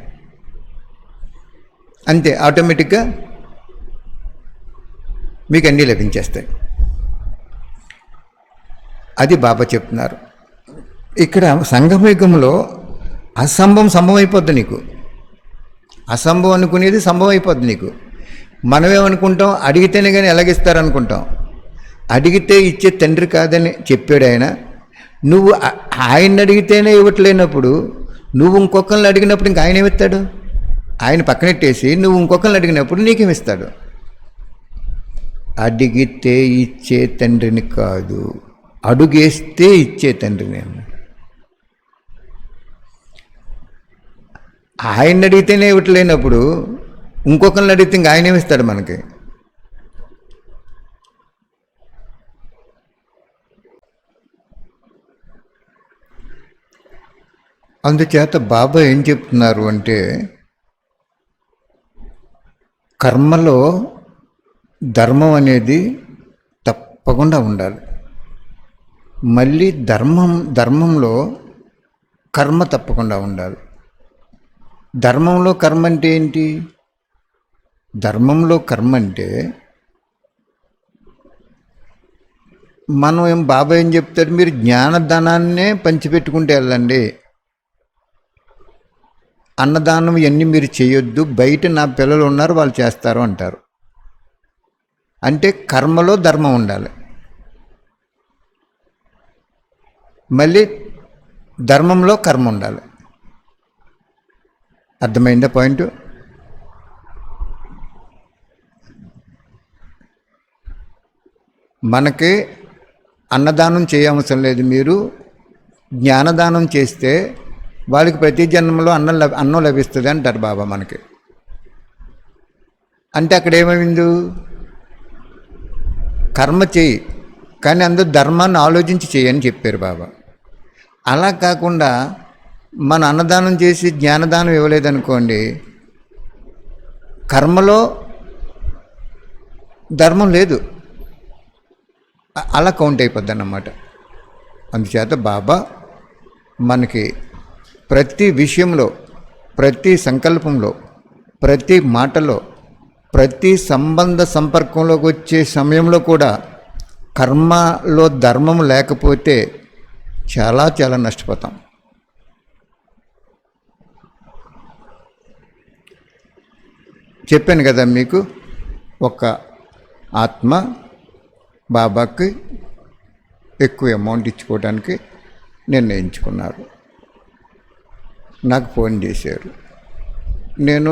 అంతే. ఆటోమేటిక్గా మీకు అన్నీ లభించేస్తాయి. అది బాబా చెప్తున్నారు. ఇక్కడ సంగమయుగంలో అసంభవం సంభవం అయిపోద్ది నీకు. అసంభవం అనుకునేది సంభవం అయిపోద్ది నీకు. మనమేమనుకుంటాం, అడిగితేనే కానీ ఎలాగిస్తారనుకుంటాం. అడిగితే ఇచ్చే తండ్రి కాదని చెప్పాడు ఆయన. నువ్వు ఆయన అడిగితేనే ఇవ్వట్లేనప్పుడు నువ్వు ఇంకొకరిని అడిగినప్పుడు ఇంక ఆయన ఏమిస్తాడు? ఆయన పక్కనెట్టేసి నువ్వు ఇంకొకరిని అడిగినప్పుడు నీకేమిస్తాడు? అడిగితే ఇచ్చే తండ్రిని కాదు, అడుగేస్తే ఇచ్చే తండ్రిని అన్నాడు. ఆయన అడిగితేనే ఇవ్వట్లేనప్పుడు ఇంకొకరిని అడిగితే ఇంక ఆయన ఏమిస్తాడు మనకి? అందుచేత బాబా ఏం చెప్తున్నారు అంటే కర్మలో ధర్మం అనేది తప్పకుండా ఉండాలి. మళ్ళీ ధర్మంలో కర్మ తప్పకుండా ఉండాలి. ధర్మంలో కర్మ అంటే ఏంటి? ధర్మంలో కర్మ అంటే మనం బాబా ఏం చెప్తారు, మీరు జ్ఞానదానాన్నే పంచిపెట్టుకుంటే వెళ్ళండి, అన్నదానం ఇవన్నీ మీరు చేయొద్దు, బయట నా పిల్లలు ఉన్నారు వాళ్ళు చేస్తారు అంటారు. అంటే కర్మలో ధర్మం ఉండాలి, మళ్ళీ ధర్మంలో కర్మ ఉండాలి. అర్థమైందా పాయింట్? మనకి అన్నదానం చేయవసరం లేదు, మీరు జ్ఞానదానం చేస్తే వాళ్ళకి ప్రతి జన్మలో అన్నం లభిస్తుంది అంటారు బాబా మనకి. అంటే అక్కడ ఏమైంది, కర్మ చేయి కానీ అందరూ ధర్మాన్ని ఆలోచించి చేయని చెప్పారు బాబా. అలా కాకుండా మన అన్నదానం చేసి జ్ఞానదానం ఇవ్వలేదనుకోండి, కర్మలో ధర్మం లేదు, అలా కౌంట్ అయిపోద్ది అన్నమాట. అందుచేత బాబా మనకి ప్రతి విషయంలో, ప్రతి సంకల్పంలో, ప్రతి మాటలో, ప్రతి సంబంధ సంపర్కంలోకి వచ్చే సమయంలో కూడా కర్మలో ధర్మం లేకపోతే చాలా చాలా నష్టపోతాం. చెప్పాను కదా మీకు, ఒక ఆత్మ బాబాకి ఎక్కువ అమౌంట్ ఇచ్చుకోవడానికి నిర్ణయించుకున్నారు. నాకు ఫోన్ చేశారు, నేను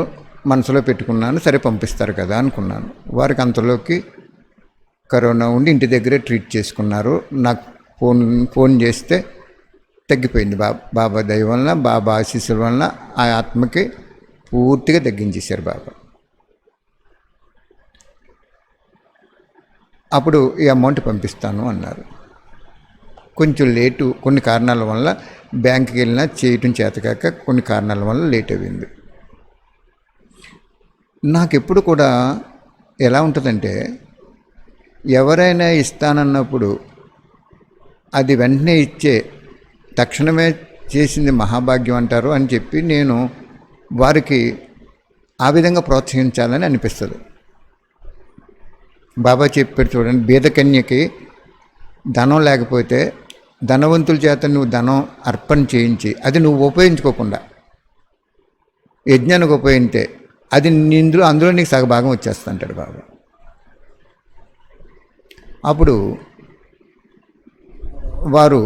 మనసులో పెట్టుకున్నాను, సరే పంపిస్తారు కదా అనుకున్నాను. వారికి అంతలోకి కరోనా ఉండి ఇంటి దగ్గరే ట్రీట్ చేసుకున్నారు. నాకు ఫోన్ చేస్తే తగ్గిపోయింది. బాబా దయ వలన, బాబా ఆశీస్సుల వలన ఆ ఆత్మకి పూర్తిగా తగ్గించేశారు బాబా. అప్పుడు ఈ అమౌంట్ పంపిస్తాను అన్నారు. కొంచెం లేటు, కొన్ని కారణాల వల్ల బ్యాంకుకి వెళ్ళినా చేయటం చేతకాక కొన్ని కారణాల వల్ల లేట్ అయింది. నాకు ఎప్పుడు కూడా ఎలా ఉంటుందంటే, ఎవరైనా ఇస్తానన్నప్పుడు అది వెంటనే ఇచ్చే తక్షణమే చేసింది మహాభాగ్యం అంటారు అని చెప్పి నేను వారికి ఆ విధంగా ప్రోత్సహించాలని అనిపిస్తుంది. బాబా చెప్పాడు చూడండి, బీదకన్యకి ధనం లేకపోతే ధనవంతుల చేత నువ్వు ధనం అర్పణ చేయించి అది నువ్వు ఉపయోగించుకోకుండా యజ్ఞానికి ఉపయోగితే అది అందులో నీకు సగభాగం వచ్చేస్తుంటాడు బాబా. అప్పుడు వారు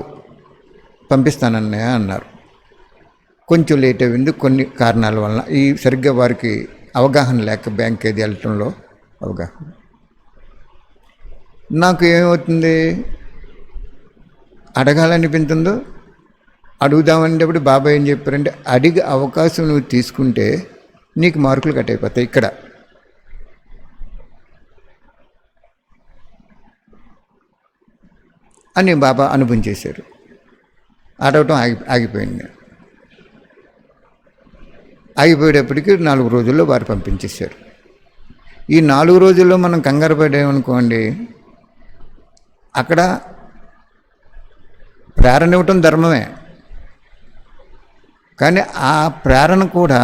పంపిస్తానన్నయ్య అన్నారు. కొంచెం లేట్ అయింది కొన్ని కారణాల వలన, ఈ సరిగ్గా వారికి అవగాహన లేక బ్యాంక్ ఏది వెళ్ళటంలో అవగాహన. నాకు ఏమవుతుంది, అడగాలనిపించిందో అడుగుదామనేటప్పుడు బాబా ఏం చెప్పారంటే, అడిగే అవకాశం నువ్వు తీసుకుంటే నీకు మార్కులు కట్ అయిపోతాయి ఇక్కడ. అని బాబా అనుభవం చేశారు. అడగటం ఆగిపోయింది. ఆగిపోయేటప్పటికి 4 రోజుల్లో వారు పంపించేశారు. ఈ 4 రోజుల్లో మనం కంగారు పడేమనుకోండి, అక్కడ ప్రేరణ ఇవ్వటం ధర్మమే, కానీ ఆ ప్రేరణ కూడా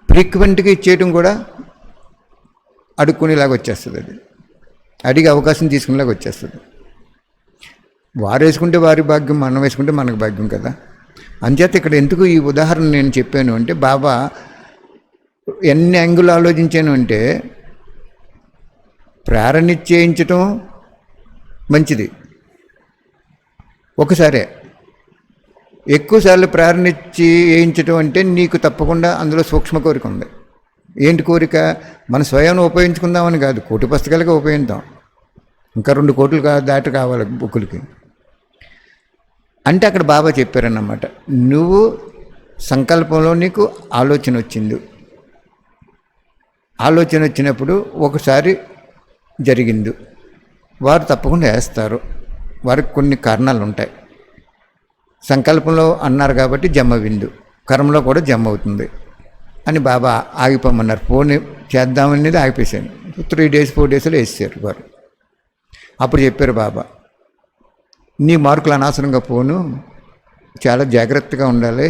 ఫ్రీక్వెంట్గా ఇచ్చేయటం కూడా అడుక్కునేలాగా వచ్చేస్తుంది. అది అడిగే అవకాశం తీసుకునేలాగా వచ్చేస్తుంది. వారు వేసుకుంటే వారి భాగ్యం, మనం వేసుకుంటే మనకు భాగ్యం కదా. అంచేత ఇక్కడ ఎందుకు ఈ ఉదాహరణ నేను చెప్పాను అంటే, బాబా ఎన్ని యాంగిల్ ఆలోచించాను అంటే, ప్రేరణ చేయించటం మంచిది ఒకసారే, ఎక్కువసార్లు ప్రేరణ ఇచ్చి వేయించడం అంటే నీకు తప్పకుండా అందులో సూక్ష్మ కోరిక ఉంది. ఏంటి కోరిక? మన స్వయం ఉపయోగించుకుందామని కాదు, కోటి పుస్తకాలకి ఉపయోగిద్దాం, ఇంకా 2 కోట్లు దాటి కావాలి బుక్కులకి అంటే. అక్కడ బాబా చెప్పారన్నమాట, నువ్వు సంకల్పంలో నీకు ఆలోచన వచ్చింది, ఆలోచన వచ్చినప్పుడు ఒకసారి జరిగింది, వారు తప్పకుండా వేస్తారు, వారికి కొన్ని కారణాలు ఉంటాయి. సంకల్పంలో అన్నారు కాబట్టి జమ విందు, కర్మలో కూడా జమ అవుతుంది అని బాబా ఆగిపోమన్నారు. ఫోన్ చేద్దామనేది ఆగిపోయాను. 3 days 4 daysలో వేసారు వారు. అప్పుడు చెప్పారు బాబా, నీ మార్కులు అనవసరంగా పోను, చాలా జాగ్రత్తగా ఉండాలి.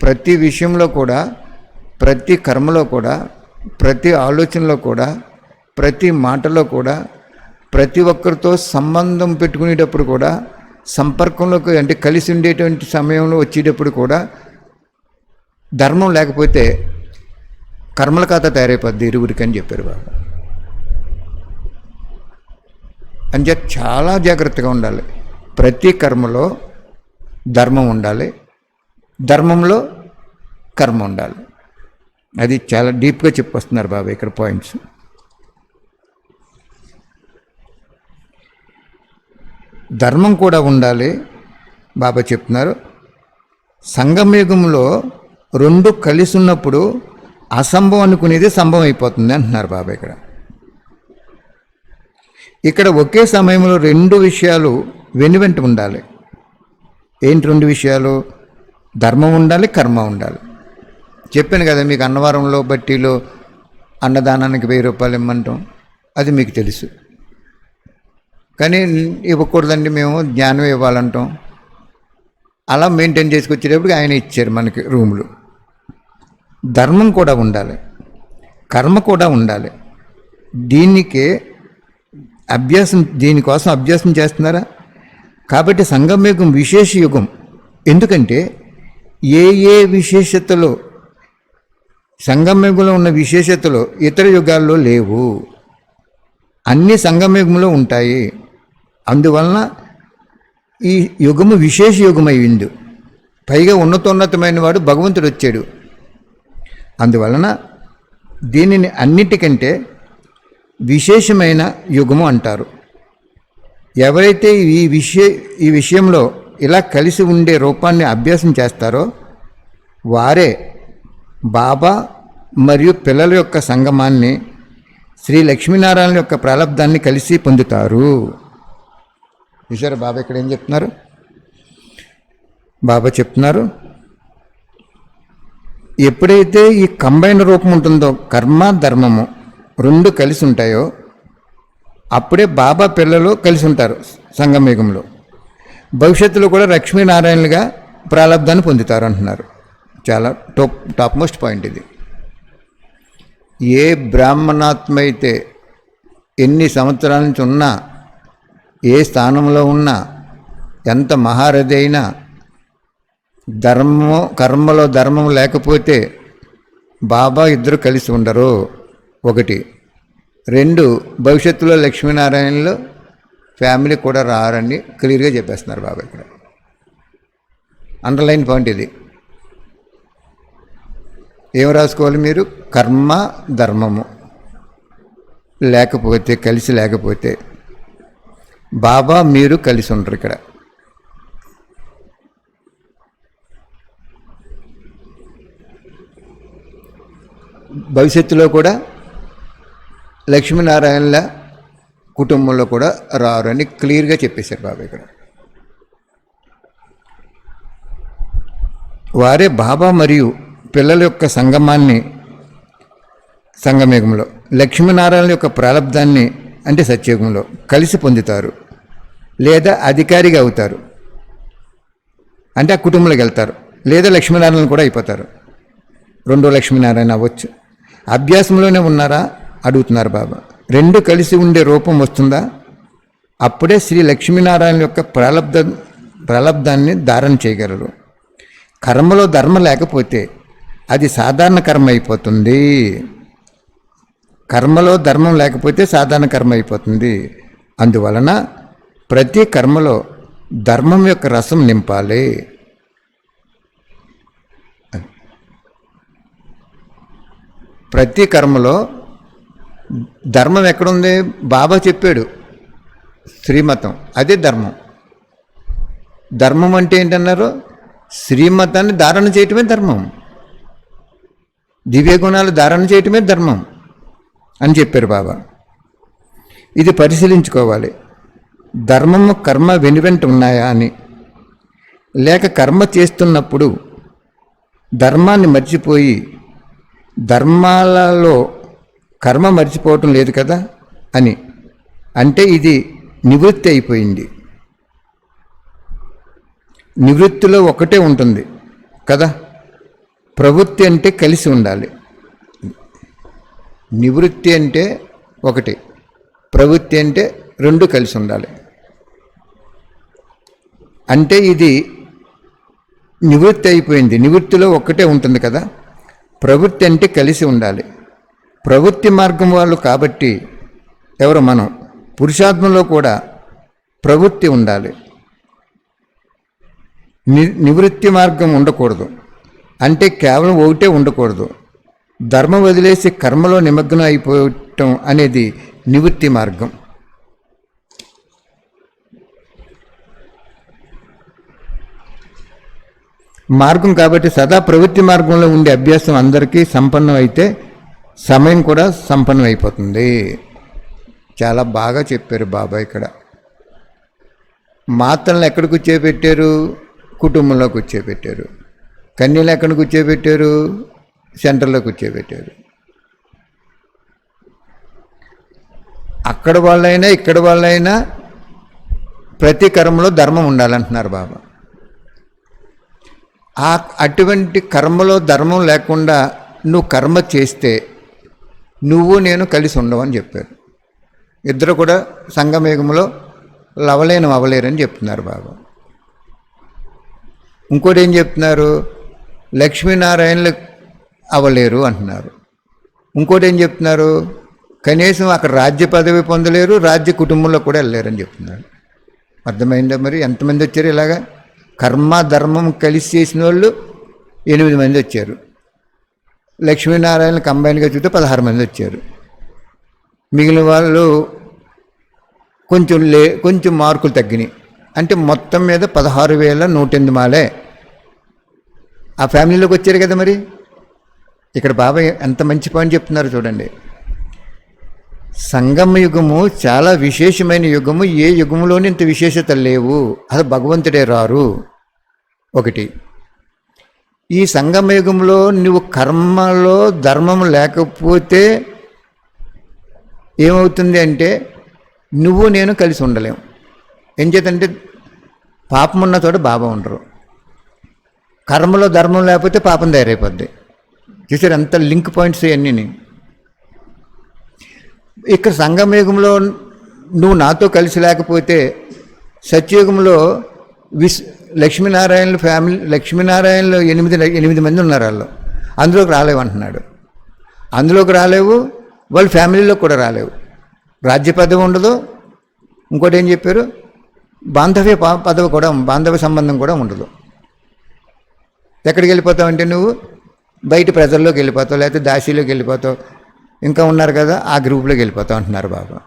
ప్రతి విషయంలో కూడా, ప్రతి కర్మలో కూడా, ప్రతి ఆలోచనలో కూడా, ప్రతి మాటలో కూడా, ప్రతి ఒక్కరితో సంబంధం పెట్టుకునేటప్పుడు కూడా, సంపర్కంలోకి అంటే కలిసి ఉండేటువంటి సమయంలో వచ్చేటప్పుడు కూడా ధర్మం లేకపోతే కర్మల ఖాతా తయారైపోద్ది ఇరువురికి అని చెప్పారు బాబా. అంటే చాలా జాగ్రత్తగా ఉండాలి. ప్రతి కర్మలో ధర్మం ఉండాలి, ధర్మంలో కర్మ ఉండాలి. అది చాలా డీప్గా చెప్పొస్తున్నారు బాబా ఇక్కడ పాయింట్స్. ధర్మం కూడా ఉండాలి. బాబా చెప్తున్నారు సంగమయుగంలో రెండు కలిసి ఉన్నప్పుడు అసంభవం అనుకునేది సంభవం అయిపోతుంది అంటున్నారు బాబా. ఇక్కడ ఒకే సమయంలో రెండు విషయాలు వెనువెంట ఉండాలి. ఏంటి రెండు విషయాలు? ధర్మం ఉండాలి, కర్మ ఉండాలి. చెప్పాను కదా మీకు, అన్నవరంలో బట్టీలో అన్నదానానికి 1000 రూపాయలు ఇమ్మంటాం, అది మీకు తెలుసు. కానీ ఇవ్వకూడదండి, మేము జ్ఞానం ఇవ్వాలంటాం. అలా మెయింటైన్ చేసుకొచ్చేటప్పుడు ఆయన ఇచ్చారు మనకి రూములు. ధర్మం కూడా ఉండాలి, కర్మ కూడా ఉండాలి. దీనికోసం అభ్యాసం చేస్తున్నారా? కాబట్టి సంగమయుగం విశేష యుగం. ఎందుకంటే ఏ విశేషతలో సంగమయుగంలో ఉన్న విశేషతలు ఇతర యుగాల్లో లేవు, అన్ని సంగమయుగంలో ఉంటాయి. అందువలన ఈ యుగము విశేష యుగమైంది. పైగా ఉన్నతోన్నతమైన వాడు భగవంతుడు వచ్చాడు. అందువలన దీనిని అన్నిటికంటే విశేషమైన యుగము అంటారు. ఎవరైతే ఈ విషయంలో ఇలా కలిసి ఉండే రూపాన్ని అభ్యాసం చేస్తారో వారే బాబా మరియు పిల్లల యొక్క సంగమాన్ని, శ్రీ లక్ష్మీనారాయణ యొక్క ప్రాలబ్ధాన్ని కలిసి పొందుతారు. చూసారా బాబా ఇక్కడ ఏం చెప్తున్నారు? బాబా చెప్తున్నారు ఎప్పుడైతే ఈ కంబైన్ రూపం ఉంటుందో, కర్మ ధర్మము రెండు కలిసి ఉంటాయో అప్పుడే బాబా పిల్లలు కలిసి ఉంటారు సంగమయుగంలో. భవిష్యత్తులో కూడా లక్ష్మీనారాయణలుగా ప్రాలబ్ధాన్ని పొందుతారు అంటున్నారు. చాలా టాప్ మోస్ట్ పాయింట్ ఇది. ఏ బ్రాహ్మణాత్మ అయితే ఎన్ని సంవత్సరాల నుంచి ఉన్నా, ఏ స్థానంలో ఉన్నా, ఎంత మహారథి అయినా, కర్మలో ధర్మం లేకపోతే బాబా ఇద్దరు కలిసి ఉండరు. 1, 2 భవిష్యత్తులో లక్ష్మీనారాయణలో ఫ్యామిలీ కూడా రారని క్లియర్గా చెప్పేస్తున్నారు బాబా ఇక్కడ. అండర్లైన్ పాయింట్ ఇది. ఏం రాసుకోవాలి మీరు? కర్మ ధర్మము లేకపోతే, కలిసి లేకపోతే బాబా మీరు కలిసి ఉండరు. ఇక్కడ భవిష్యత్తులో కూడా లక్ష్మీనారాయణల కుటుంబంలో కూడా రారు అని క్లియర్గా చెప్పేశారు బాబా ఇక్కడ. వారే బాబా మరియు పిల్లల యొక్క సంగమాన్ని సంగమయుగంలో, లక్ష్మీనారాయణ యొక్క ప్రాలబ్ధాన్ని అంటే సత్యయుగంలో కలిసి పొందుతారు, లేదా అధికారిగా అవుతారు. అంటే ఆ కుటుంబంలోకి వెళ్తారు, లేదా లక్ష్మీనారాయణ కూడా అయిపోతారు. 2 లక్ష్మీనారాయణ అవ్వచ్చు. అభ్యాసంలోనే ఉన్నారా అడుగుతున్నారు బాబా. 2 కలిసి ఉండే రూపం వస్తుందా? అప్పుడే శ్రీ లక్ష్మీనారాయణ యొక్క ప్రాలబ్ధాన్ని ధారణ చేయగలరు. కర్మలో ధర్మం లేకపోతే అది సాధారణ కర్మ అయిపోతుంది. కర్మలో ధర్మం లేకపోతే సాధారణ కర్మ అయిపోతుంది. అందువలన ప్రతి కర్మలో ధర్మం యొక్క రసం నింపాలి. ప్రతి కర్మలో ధర్మం ఎక్కడుంది? బాబా చెప్పాడు శ్రీమతం, అదే ధర్మం. ధర్మం అంటే ఏంటన్నారు? శ్రీమతాన్ని ధారణ చేయటమే ధర్మం, దివ్య గుణాలు ధారణ చేయటమే ధర్మం అని చెప్పారు బాబా. ఇది పరిశీలించుకోవాలి. ధర్మము కర్మ వెనువెంట ఉన్నాయా అని. లేక కర్మ చేస్తున్నప్పుడు ధర్మాన్ని మర్చిపోయి ధర్మాలలో కర్మ మర్చిపోవటం లేదు కదా అని అంటే ఇది నివృత్తి అయిపోయింది. నివృత్తిలో ఒకటే ఉంటుంది కదా. ప్రవృత్తి అంటే కలిసి ఉండాలి. నివృత్తి అంటే ఒకటి, ప్రవృత్తి అంటే 2 కలిసి ఉండాలి. అంటే ఇది నివృత్తి అయిపోయింది, నివృత్తిలో ఒక్కటే ఉంటుంది కదా. ప్రవృత్తి అంటే కలిసి ఉండాలి. ప్రవృత్తి మార్గం వాళ్ళు కాబట్టి ఎవరు? మనం. పురుషాత్మలో కూడా ప్రవృత్తి ఉండాలి, నివృత్తి మార్గం ఉండకూడదు. అంటే కేవలం ఒకటే ఉండకూడదు. ధర్మం వదిలేసి కర్మలో నిమగ్నం అయిపోవటం అనేది నివృత్తి మార్గం. మార్గం కాబట్టి సదా ప్రవృత్తి మార్గంలో ఉండే అభ్యాసం అందరికీ సంపన్నం అయితే సమయం కూడా సంపన్నం అయిపోతుంది. చాలా బాగా చెప్పారు బాబా. ఇక్కడ మాతలను ఎక్కడ కూర్చోబెట్టారు? కుటుంబంలో కూర్చోబెట్టారు. కన్యలు ఎక్కడ కూర్చోబెట్టారు? సెంటర్లో కూర్చోబెట్టారు. అక్కడ వాళ్ళైనా ఇక్కడ వాళ్ళైనా ప్రతి కర్మలో ధర్మం ఉండాలంటున్నారు బాబా. అటువంటి కర్మలో ధర్మం లేకుండా నువ్వు కర్మ చేస్తే నువ్వు నేను కలిసి ఉండవని చెప్పారు. ఇద్దరు కూడా సంగమేగంలో లవలేని అవ్వలేరని చెప్తున్నారు బాబా. ఇంకోటి ఏం చెప్తున్నారు? లక్ష్మీనారాయణలు అవ్వలేరు అంటున్నారు. ఇంకోటి ఏం చెప్తున్నారు? కనీసం అక్కడ రాజ్య పదవి పొందలేరు, రాజ్య కుటుంబంలో కూడా వెళ్ళలేరని చెప్తున్నారు. అర్థమైందా? మరి ఎంతమంది వచ్చారు ఇలాగా? కర్మ ధర్మం కలిసి చేసిన వాళ్ళు 8 మంది వచ్చారు. లక్ష్మీనారాయణ కంబైన్గా చూస్తే 16 మంది వచ్చారు. మిగిలిన వాళ్ళు కొంచెం మార్కులు తగ్గినాయి. అంటే మొత్తం మీద 16,108 మాలే ఆ ఫ్యామిలీలోకి వచ్చారు కదా. మరి ఇక్కడ బాబాయ్ ఎంత మంచి పాయింట్ చెప్తున్నారు చూడండి. సంగమ యుగము చాలా విశేషమైన యుగము. ఏ యుగంలోని ఇంత విశేషత లేవు. అది భగవంతుడే రారు. ఒకటి, ఈ సంగమ యుగంలో నువ్వు కర్మలో ధర్మం లేకపోతే ఏమవుతుంది అంటే నువ్వు నేను కలిసి ఉండలేము. ఏం చేతంటే పాపం ఉన్న చోట బాబా ఉండరు. కర్మలో ధర్మం లేకపోతే పాపం తయారైపోద్ది. చూసారు ఎంత లింక్ పాయింట్స్ ఇవన్నీ. ఇక్కడ సంగమయుగంలో నువ్వు నాతో కలిసి లేకపోతే సత్యయుగంలో లక్ష్మీనారాయణ ఫ్యామిలీ, లక్ష్మీనారాయణలో 8 మంది ఉన్నారు. వాళ్ళు అందులోకి రాలేవు అంటున్నాడు. అందులోకి రాలేవు, వాళ్ళ ఫ్యామిలీలో కూడా రాలేవు. రాజ్య పదవి ఉండదు. ఇంకోటి ఏం చెప్పారు? బాంధవ్య పదవి కూడా, బాంధవ్య సంబంధం కూడా ఉండదు. ఎక్కడికి వెళ్ళిపోతావు అంటే నువ్వు బయట ప్రజల్లోకి వెళ్ళిపోతావు, లేకపోతే దాసీలోకి వెళ్ళిపోతావు. ఇంకా ఉన్నారు కదా, ఆ గ్రూప్లోకి వెళ్ళిపోతావు అంటున్నారు బాబా.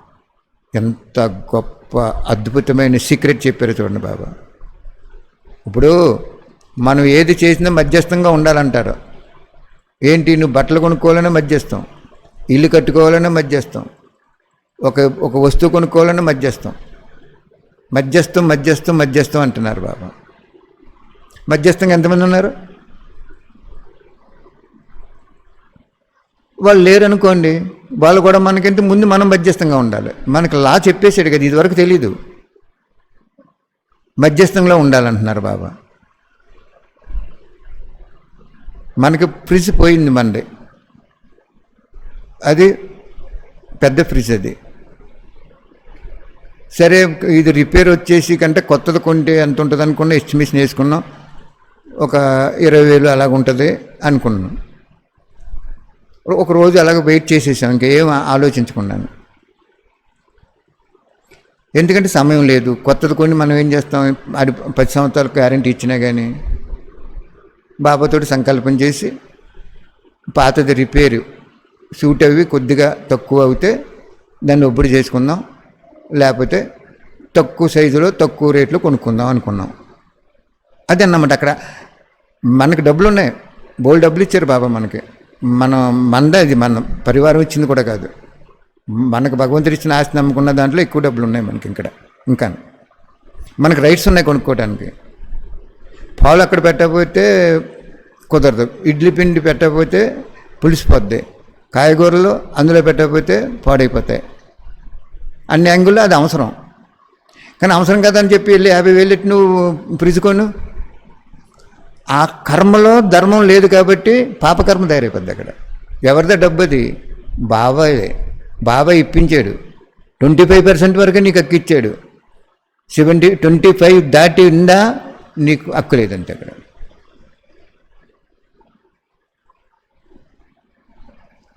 ఎంత గొప్ప అద్భుతమైన సీక్రెట్ చెప్పారు చూడండి బాబా. ఇప్పుడు మనం ఏది చేసినా మధ్యస్థంగా ఉండాలంటారు. ఏంటి? నువ్వు బట్టలు కొనుక్కోవాలన్నా మధ్యస్థం, ఇల్లు కట్టుకోవాలన్నా మధ్యస్థం, ఒక వస్తువు కొనుక్కోవాలన్నా మధ్యస్థం. మధ్యస్థం మధ్యస్థం మధ్యస్థం అంటున్నారు బాబా. మధ్యస్థంగా ఎంతమంది ఉన్నారు? వాళ్ళు లేరనుకోండి, వాళ్ళు కూడా మనకంటే ముందు మనం మధ్యస్థంగా ఉండాలి. మనకు లా చెప్పేసాడు కదా, ఇదివరకు తెలీదు. మధ్యస్థంలో ఉండాలంటున్నారు బాబా. మనకి ఫ్రిడ్జ్ పోయింది మనది, అది పెద్ద ఫ్రిడ్జ్. అది సరే, ఇది రిపేర్ వచ్చేసి కంటే కొత్తది కొంటే ఎంత ఉంటుంది అనుకున్నా, ఎస్టిమేషన్ వేసుకున్నాం. ఒక 20,000 అలాగుంటుంది అనుకున్నాం. ఒకరోజు అలాగ వెయిట్ చేసేసాం, ఇంకేం ఆలోచించుకున్నాను. ఎందుకంటే సమయం లేదు. కొత్తది కొని మనం ఏం చేస్తాం? అది 10 సంవత్సరాలకు గ్యారెంటీ ఇచ్చినా కానీ బాబాతోటి సంకల్పం చేసి పాతది రిపేరు సూట్ అవి కొద్దిగా తక్కువ అవుతే దాన్ని ఒప్పుడు చేసుకుందాం, లేకపోతే తక్కువ సైజులో తక్కువ రేట్లో కొనుక్కుందాం అనుకున్నాం. అదే అన్నమాట. అక్కడ మనకి డబ్బులు ఉన్నాయి, బోల్ డబ్బులు ఇచ్చారు బాబా మనకి. మనదే, అది మన పరివారం ఇచ్చింది కూడా కాదు. మనకు భగవంతుడు ఇచ్చిన ఆస్తి నమ్ముకున్న దాంట్లో ఎక్కువ డబ్బులు ఉన్నాయి మనకి. ఇంకా మనకు రైట్స్ ఉన్నాయి కొనుక్కోవడానికి. పాలు అక్కడ పెట్టకపోతే కుదరదు, ఇడ్లీ పిండి పెట్టకపోతే పులిసిపోద్ది, కాయగూరలు అందులో పెట్టకపోతే పాడైపోతాయి. అన్ని యాంగుల్లో అది అవసరం. కానీ అవసరం కదా అని చెప్పి వెళ్ళి 50,000 ఎట్టి నువ్వు ఫ్రిడ్జ్ కొను. ఆ కర్మలో ధర్మం లేదు కాబట్టి పాపకర్మ తయారైపోద్ది. అక్కడ ఎవరిదా డబ్బు? అది బాబాయ్ ఇప్పించాడు. 25% వరకు నీకు హక్కు ఇచ్చాడు. 25 దాటి ఉందా నీకు హక్కు లేదంటే. అక్కడ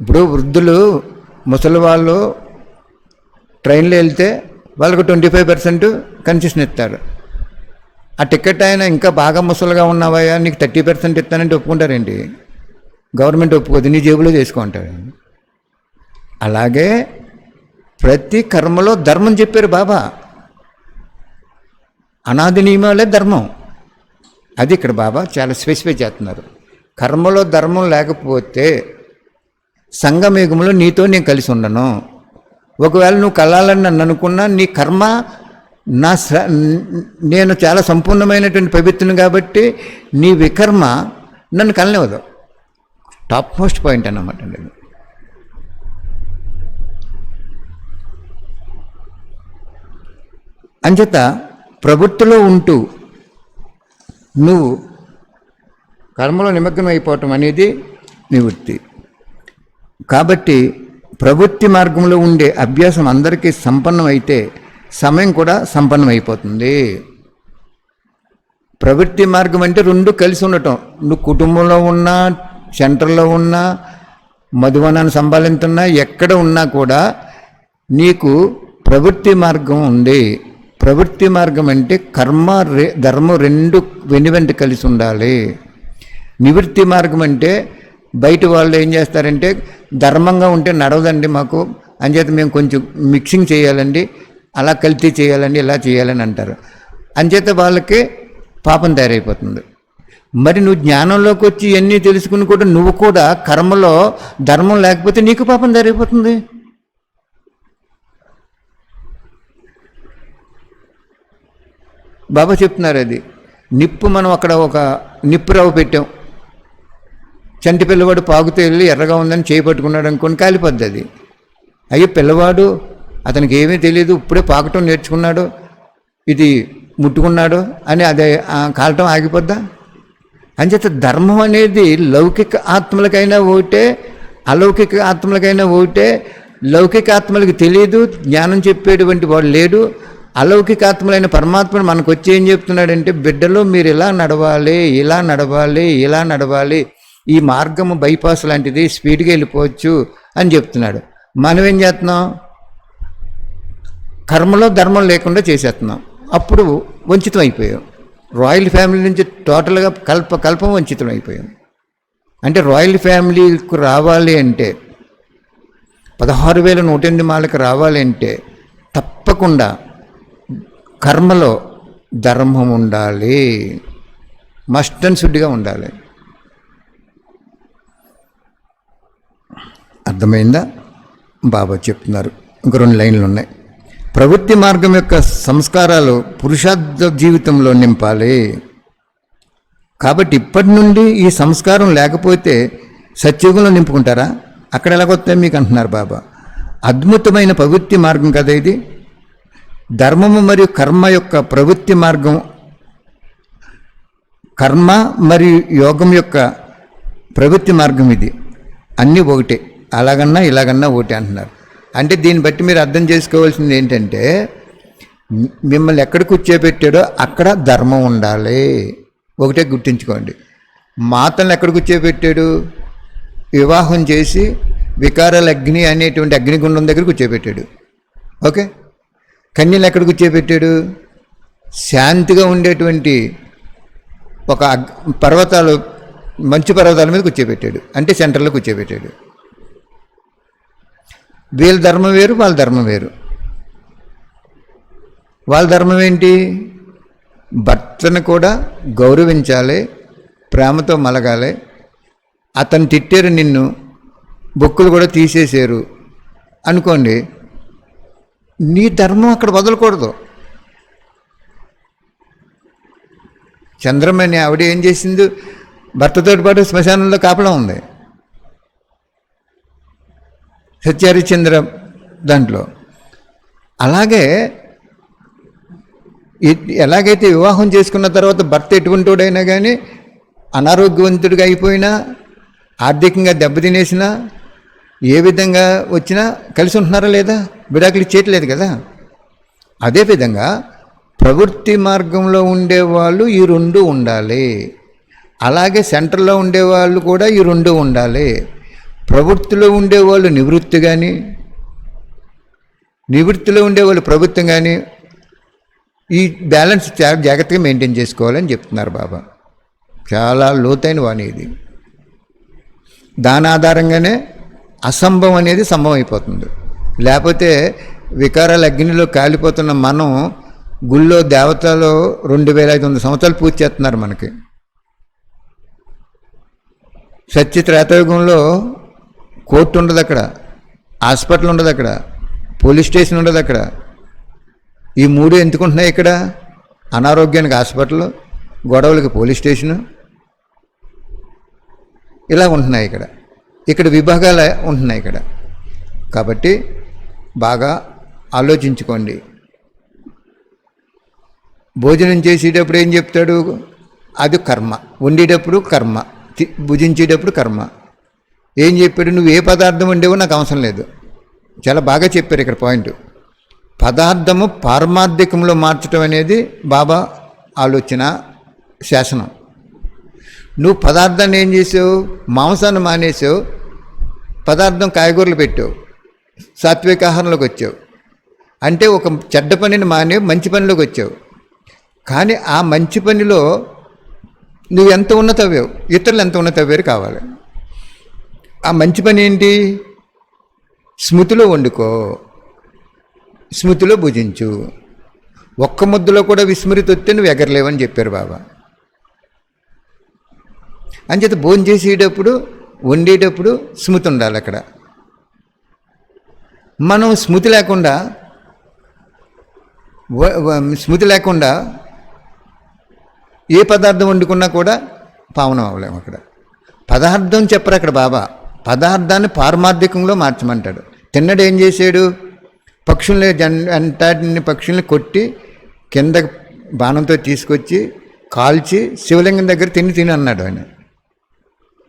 ఇప్పుడు వృద్ధులు, ముసలి వాళ్ళు ట్రైన్లో వెళ్తే వాళ్ళకు 25% కన్సెషన్ ఇస్తారు. ఆ టికెట్ ఆయన ఇంకా బాగా ముసలుగా ఉన్నావయ్యా నీకు 30% ఇస్తానంటే ఒప్పుకుంటారేంటి? గవర్నమెంట్ ఒప్పుకోదు, నీ జేబులో చేసుకుంటారు. అలాగే ప్రతి కర్మలో ధర్మం చెప్పారు బాబా. అనాది నియమాలే ధర్మం. అది ఇక్కడ బాబా చాలా స్పెసిఫై చేస్తున్నారు. కర్మలో ధర్మం లేకపోతే సంగమేగంలో నీతో నేను కలిసి ఉండను. ఒకవేళ నువ్వు కలాలని నన్ను అనుకున్నా నీ కర్మ నేను చాలా సంపూర్ణమైనటువంటి పవిత్రుని కాబట్టి నీ వికర్మ నన్ను కలనివ్వదు. టాప్ మోస్ట్ పాయింట్ అన్నమాట అండి. అంచేత ప్రవృత్తిలో ఉంటూ నువ్వు కర్మలో నిమగ్నం అయిపోవటం అనేది నివృత్తి. కాబట్టి ప్రవృత్తి మార్గంలో ఉండే అభ్యాసం అందరికీ సంపన్నం అయితే సమయం కూడా సంపన్నం అయిపోతుంది. ప్రవృత్తి మార్గం అంటే రెండు కలిసి ఉండటం. నువ్వు కుటుంబంలో ఉన్నా, సెంటర్లో ఉన్నా, మధువనాన్ని సంపాదించున్నా, ఎక్కడ ఉన్నా కూడా నీకు ప్రవృత్తి మార్గం ఉంది. ప్రవృత్తి మార్గం అంటే కర్మ ధర్మం రెండు వెనువెంట కలిసి ఉండాలి. నివృత్తి మార్గం అంటే బయట వాళ్ళు ఏం చేస్తారంటే ధర్మంగా ఉంటే నడవదండి మాకు, అంచేత మేము కొంచెం మిక్సింగ్ చేయాలండి, అలా కల్తీ చేయాలండి, ఇలా చేయాలని అంటారు. అంచేత వాళ్ళకి పాపం తయారైపోతుంది. మరి నువ్వు జ్ఞానంలోకి వచ్చి ఇవన్నీ తెలుసుకుని కూడా నువ్వు కూడా కర్మలో ధర్మం లేకపోతే నీకు పాపం తయారైపోతుంది. బాబా చెప్తున్నారు అది. నిప్పు మనం అక్కడ ఒక నిప్పు రవ్వ పెట్టాం, చంటి పిల్లవాడు పాకుతూ వెళ్ళి ఎర్రగా ఉందని చేయి పట్టుకున్నాడు అనుకోని కాలిపోద్ది అది. అయ్యో పిల్లవాడు అతనికి ఏమీ తెలియదు, ఇప్పుడే పాకటం నేర్చుకున్నాడు, ఇది ముట్టుకున్నాడు అని అదే కాలటం ఆగిపోద్దా? అంచేత ధర్మం అనేది లౌకిక ఆత్మలకైనా ఒకటే, అలౌకిక ఆత్మలకైనా ఒకటే. లౌకిక ఆత్మలకు తెలియదు, జ్ఞానం చెప్పేటువంటి వాడు లేడు. అలౌకిక ఆత్మలైన పరమాత్మను మనకు వచ్చి ఏం చెప్తున్నాడంటే, బిడ్డలో మీరు ఇలా నడవాలి, ఇలా నడవాలి, ఇలా నడవాలి, ఈ మార్గము బైపాస్ లాంటిది, స్పీడ్గా వెళ్ళిపోవచ్చు అని చెప్తున్నాడు. మనం ఏం చేస్తున్నాం? కర్మలో ధర్మం లేకుండా చేసేస్తున్నాం. అప్పుడు వంచితం అయిపోయాం. రాయల్ ఫ్యామిలీ నుంచి టోటల్గా కల్పం వంచితం అయిపోయాం. అంటే రాయల్ ఫ్యామిలీకి రావాలి అంటే, 16,108 మాలకు రావాలి అంటే తప్పకుండా కర్మలో ధర్మం ఉండాలి, మస్ట్ అండ్ షుడ్గా ఉండాలి. అర్థమైందా? బాబా చెప్తున్నారు. ఇంక 2 లైన్లు ఉన్నాయి. ప్రవృత్తి మార్గం యొక్క సంస్కారాలు పురుషార్థ జీవితంలో నింపాలి. కాబట్టి ఇప్పటి నుండి ఈ సంస్కారం లేకపోతే సత్యుగంలో నింపుకుంటారా? అక్కడ ఎలాగొస్తాయి మీకు అంటున్నారు బాబా. అద్భుతమైన ప్రవృత్తి మార్గం కదా ఇది. ధర్మము మరియు కర్మ యొక్క ప్రవృత్తి మార్గం, కర్మ మరియు యోగం యొక్క ప్రవృత్తి మార్గం ఇది. అన్నీ ఒకటే, అలాగన్నా ఇలాగన్నా ఒకటే అంటున్నారు. అంటే దీన్ని బట్టి మీరు అర్థం చేసుకోవాల్సింది ఏంటంటే, మిమ్మల్ని ఎక్కడ కూర్చోబెట్టాడో అక్కడ ధర్మం ఉండాలి. ఒకటే గుర్తుంచుకోండి. మాతలను ఎక్కడ కూర్చోబెట్టాడు? వివాహం చేసి వికారాల అగ్ని అనేటువంటి అగ్నిగుండం దగ్గర కూర్చోబెట్టాడు. ఓకే. కన్యలు ఎక్కడ కూర్చోబెట్టాడు? శాంతిగా ఉండేటువంటి ఒక పర్వతాలు, మంచు పర్వతాల మీద కూర్చోబెట్టాడు. అంటే సెంటర్లో కూర్చోబెట్టాడు. వీళ్ళ ధర్మం వేరు, వాళ్ళ ధర్మం వేరు. వాళ్ళ ధర్మం ఏంటి? భర్తను కూడా గౌరవించాలి, ప్రేమతో మలగాలి. అతను తిట్టారు నిన్ను, బొక్కులు కూడా తీసేశారు అనుకోండి, నీ ధర్మం అక్కడ వదలకూడదు. చంద్రమణి ఆవిడ ఏం చేసింది? భర్తతో పాటు శ్మశానంలో కాపలా ఉంది. సత్యహరిశ్చంద్ర దాంట్లో. అలాగే ఎలాగైతే వివాహం చేసుకున్న తర్వాత భర్త ఎటువంటి వాడైనా కానీ అనారోగ్యవంతుడిగా అయిపోయినా, ఆర్థికంగా దెబ్బతినేసినా, ఏ విధంగా వచ్చినా కలిసి ఉంటున్నారా లేదా? విడాకులు చేయట్లేదు కదా. అదేవిధంగా ప్రవృత్తి మార్గంలో ఉండేవాళ్ళు ఈ 2 ఉండాలి. అలాగే సెంటర్లో ఉండేవాళ్ళు కూడా ఈ 2 ఉండాలి. ప్రవృత్తిలో ఉండేవాళ్ళు నివృత్తి కానీ, నివృత్తిలో ఉండేవాళ్ళు ప్రవృత్తి కానీ, ఈ బ్యాలెన్స్ చాలా జాగ్రత్తగా మెయింటైన్ చేసుకోవాలని చెప్తున్నారు బాబా. చాలా లోతైన వాణి ఇది. దాని ఆధారంగానే అసంభవం అనేది సంభవం అయిపోతుంది. లేకపోతే వికారాల అగ్నిలో కాలిపోతున్న మనం గుళ్ళో దేవతలు 2500 సంవత్సరాలు పూజ చేస్తున్నారు మనకి. సత్య త్రేతాయుగంలో కోర్టు ఉండదు అక్కడ, హాస్పిటల్ ఉండదు అక్కడ, పోలీస్ స్టేషన్ ఉండదు అక్కడ. ఈ మూడు ఎందుకుంటున్నాయి ఇక్కడ? అనారోగ్యానికి హాస్పిటల్, గొడవలకి పోలీస్ స్టేషను, ఇలా ఉంటున్నాయి ఇక్కడ. ఇక్కడ విభాగాలు ఉంటున్నాయి ఇక్కడ. కాబట్టి బాగా ఆలోచించుకోండి. భోజనం చేసేటప్పుడు ఏం చెప్తాడు? అది కర్మ. వండేటప్పుడు కర్మ, భుజించేటప్పుడు కర్మ. ఏం చెప్పాడు? నువ్వు ఏ పదార్థం వండేవో నాకు అవసరం లేదు. చాలా బాగా చెప్పారు ఇక్కడ పాయింట్. పదార్థము పారమార్థికంలో మార్చడం అనేది బాబా ఆలోచన, శాసనం. నువ్వు పదార్థాన్ని ఏం చేసావు? మాంసాన్ని మానేసావు, పదార్థం కాయగూరలు పెట్టావు, సాత్విక ఆహారంలోకి వచ్చావు. అంటే ఒక చెడ్డ పనిని మానే మంచి పనిలోకి వచ్చావు. కానీ ఆ మంచి పనిలో నువ్వు ఎంత ఉన్నతవ్యావు, ఇతరులు ఎంత ఉన్నతవ్యారు కావాలి. ఆ మంచి పని ఏంటి? స్మృతిలో వండుకో, స్మృతిలో భుజించు. ఒక్క ముద్దలో కూడా విస్మృతి వస్తే నువ్వు ఎగరలేవని చెప్పారు బాబా. అంచేత భోజనం చేసేటప్పుడు, వండేటప్పుడు స్మృతి ఉండాలి అక్కడ. మనం స్మృతి లేకుండా ఏ పదార్థం వండుకున్నా కూడా పావనం అవ్వలేము. అక్కడ పదార్థం చెప్పరు అక్కడ బాబా. పదార్థాన్ని పారమార్థికంలో మార్చమంటాడు. తిన్నడు ఏం చేశాడు? పక్షుల్ని అంటాటిని పక్షుల్ని కొట్టి కింద బాణంతో తీసుకొచ్చి కాల్చి శివలింగం దగ్గర తిని అన్నాడు. ఆయన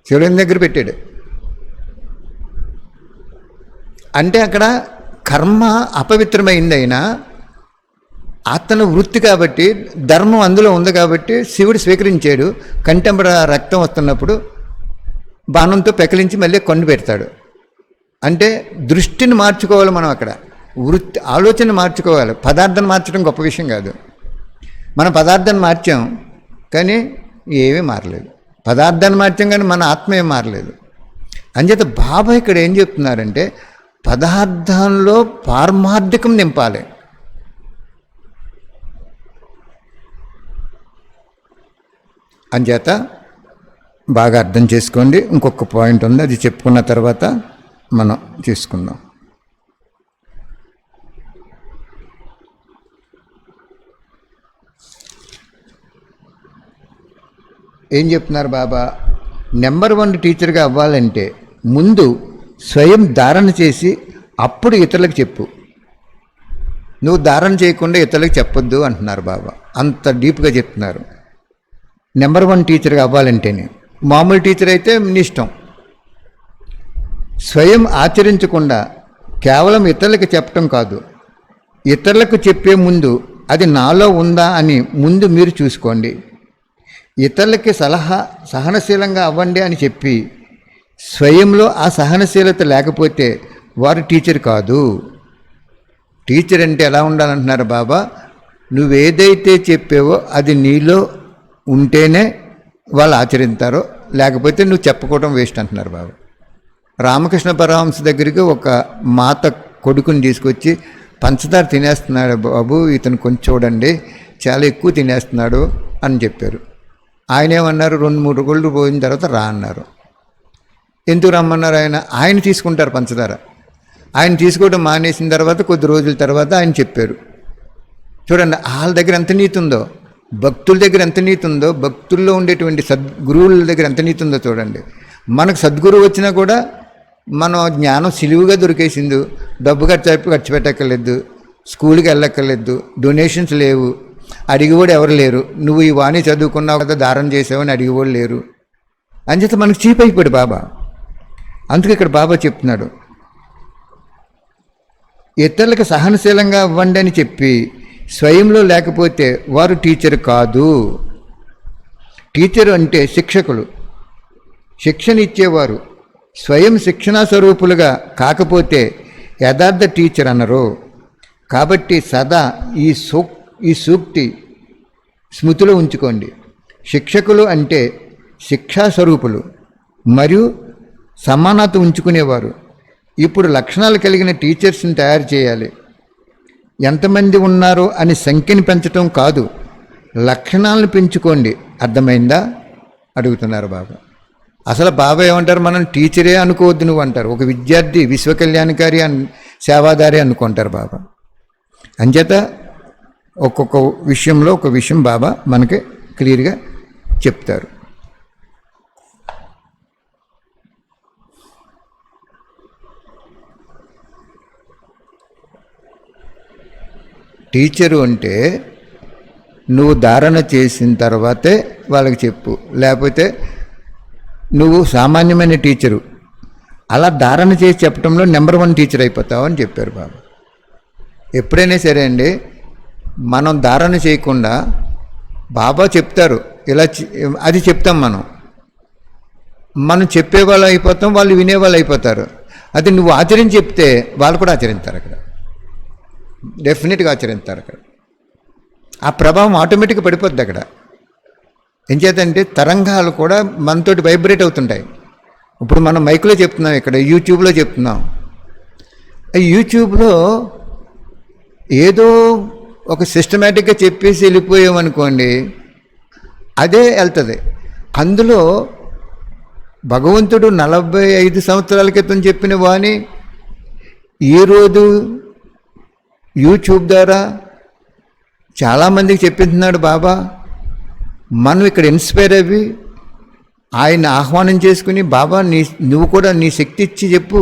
శివలింగం దగ్గర పెట్టాడు. అంటే అక్కడ కర్మ అపవిత్రమైంది. అయినా అతను వృత్తి కాబట్టి, ధర్మం అందులో ఉంది కాబట్టి శివుడు స్వీకరించాడు. కంటెంబర రక్తం వస్తున్నప్పుడు బాణంతో పెకలించి మళ్ళీ కొండు పెడతాడు. అంటే దృష్టిని మార్చుకోవాలి మనం. అక్కడ వృత్తి, ఆలోచన మార్చుకోవాలి. పదార్థాన్ని మార్చడం గొప్ప విషయం కాదు. మనం పదార్థాన్ని మార్చాం కానీ ఏమీ మారలేదు. పదార్థాన్ని మార్చాం కానీ మన ఆత్మ ఏం మారలేదు. అంచేత బాబా ఇక్కడ ఏం చెప్తున్నారంటే పదార్థంలో పారమార్థికం నింపాలి. అంచేత బాగా అర్థం చేసుకోండి. ఇంకొక పాయింట్ ఉంది, అది చెప్పుకున్న తర్వాత మనం చేసుకుందాం. ఏం చెప్తున్నారు బాబా? నెంబర్ 1 టీచర్గా అవ్వాలంటే ముందు స్వయం ధారణ చేసి అప్పుడు ఇతరులకు చెప్పు. నువ్వు ధారణ చేయకుండా ఇతరులకు చెప్పొద్దు అంటున్నారు బాబా. అంత డీప్గా చెప్తున్నారు. నెంబర్ 1 టీచర్గా అవ్వాలంటేనే. మామూలు టీచర్ అయితే నీ ఇష్టం. స్వయం ఆచరించకుండా కేవలం ఇతరులకు చెప్పటం కాదు, ఇతరులకు చెప్పే ముందు అది నాలో ఉందా అని ముందు మీరు చూసుకోండి. ఇతరులకి సహనశీలంగా అవ్వండి అని చెప్పి స్వయంలో ఆ సహనశీలత లేకపోతే వారు టీచర్ కాదు. టీచర్ అంటే ఎలా ఉండాలంటున్నారు బాబా? నువ్వేదైతే చెప్పావో అది నీలో ఉంటేనే వాళ్ళు ఆచరిస్తారో, లేకపోతే నువ్వు చెప్పుకోవడం వేస్ట్ అంటున్నారు బాబా. రామకృష్ణ పరమహంస దగ్గరికి ఒక మాత కొడుకుని తీసుకొచ్చి పంచదార తినేస్తున్నాడు బాబు, ఇతను కొంచెం చూడండి, చాలా ఎక్కువ తినేస్తున్నాడు అని చెప్పారు. ఆయన ఏమన్నారు? 2-3 రోజులు పోయిన తర్వాత రా అన్నారు. ఎందుకు రమ్మన్నారు? ఆయన తీసుకుంటారు పంచదార. ఆయన తీసుకోవడం మానేసిన తర్వాత కొద్ది రోజుల తర్వాత ఆయన చెప్పారు. చూడండి వాళ్ళ దగ్గర ఎంత నీతి ఉందో, భక్తుల దగ్గర ఎంత నీతి ఉందో, భక్తుల్లో ఉండేటువంటి సద్గురువుల దగ్గర ఎంత నీతి ఉందో చూడండి. మనకు సద్గురువు వచ్చినా కూడా మనం జ్ఞానం సిలువుగా దొరికేసింది. డబ్బు ఖర్చు పెట్టక్కర్లేదు, స్కూల్కి వెళ్ళక్కర్లేదు, డొనేషన్స్ లేవు, అడిగేవాడు ఎవరు లేరు. నువ్వు ఈ వాణి చదువుకున్నావు కదా, దారం చేసావని అడిగేవాడు లేరు. అంచేత మనకు చీప్ అయిపోయాడు బాబా. అందుకే ఇక్కడ బాబా చెప్తున్నాడు, ఇతరులకు సహనశీలంగా అవ్వండి అని చెప్పి స్వయంలో లేకపోతే వారు టీచర్ కాదు. టీచరు అంటే శిక్షకులు, శిక్షణ ఇచ్చేవారు. స్వయం శిక్షణా స్వరూపులుగా కాకపోతే యథార్థ టీచర్ అన్నారు. కాబట్టి సదా ఈ సూక్తి స్మృతిలో ఉంచుకోండి. శిక్షకులు అంటే శిక్షాస్వరూపులు మరియు సమానత ఉంచుకునేవారు. ఇప్పుడు లక్షణాలు కలిగిన టీచర్స్ని తయారు చేయాలి. ఎంతమంది ఉన్నారో అని సంఖ్యని పెంచడం కాదు, లక్షణాలను పెంచుకోండి. అర్థమైందా అడుగుతున్నారు బాబా. అసలు బాబా ఏమంటారు, మనం టీచరే అనుకోవద్దు నువ్వు అంటారు. ఒక విద్యార్థి విశ్వకళ్యాణకారి సేవాదారి అనుకుంటారు బాబా. అంచేత ఒక్కొక్క విషయంలో ఒక విషయం బాబా మనకి క్లియర్గా చెప్తారు. టీచరు అంటే నువ్వు ధారణ చేసిన తర్వాతే వాళ్ళకి చెప్పు, లేకపోతే నువ్వు సామాన్యమైన టీచరు అలా ధారణ చేసి చెప్పడంలో నెంబర్ 1 టీచర్ అయిపోతావు అని చెప్పారు బాబా. ఎప్పుడైనా సరే అండి, మనం ధారణ చేయకుండా బాబా చెప్తారు ఇలా అది చెప్తాం, మనం చెప్పేవాళ్ళు అయిపోతాం, వాళ్ళు వినేవాళ్ళు అయిపోతారు. అది నువ్వు ఆచరించి చెప్తే వాళ్ళు కూడా ఆచరిస్తారు, అక్కడ డెఫినెట్గా ఆచరిస్తారు. అక్కడ ఆ ప్రభావం ఆటోమేటిక్గా పడిపోద్ది. అక్కడ ఏం చేద్దంటే తరంగాలు కూడా మనతోటి వైబ్రేట్ అవుతుంటాయి. ఇప్పుడు మనం మైక్లో చెప్తున్నాం, ఇక్కడ యూట్యూబ్లో చెప్తున్నాం. యూట్యూబ్లో ఏదో ఒక సిస్టమేటిక్గా చెప్పేసి వెళ్ళిపోయామనుకోండి, అదే వెళ్తుంది. అందులో భగవంతుడు 45 సంవత్సరాల క్రితం చెప్పిన వాణి ఈరోజు యూట్యూబ్ ద్వారా చాలామందికి చెప్పించున్నాడు బాబా. మనం ఇక్కడ ఇన్స్పైర్ అయ్యి ఆయన ఆహ్వానం చేసుకుని, బాబా నువ్వు కూడా నీ శక్తి ఇచ్చి చెప్పు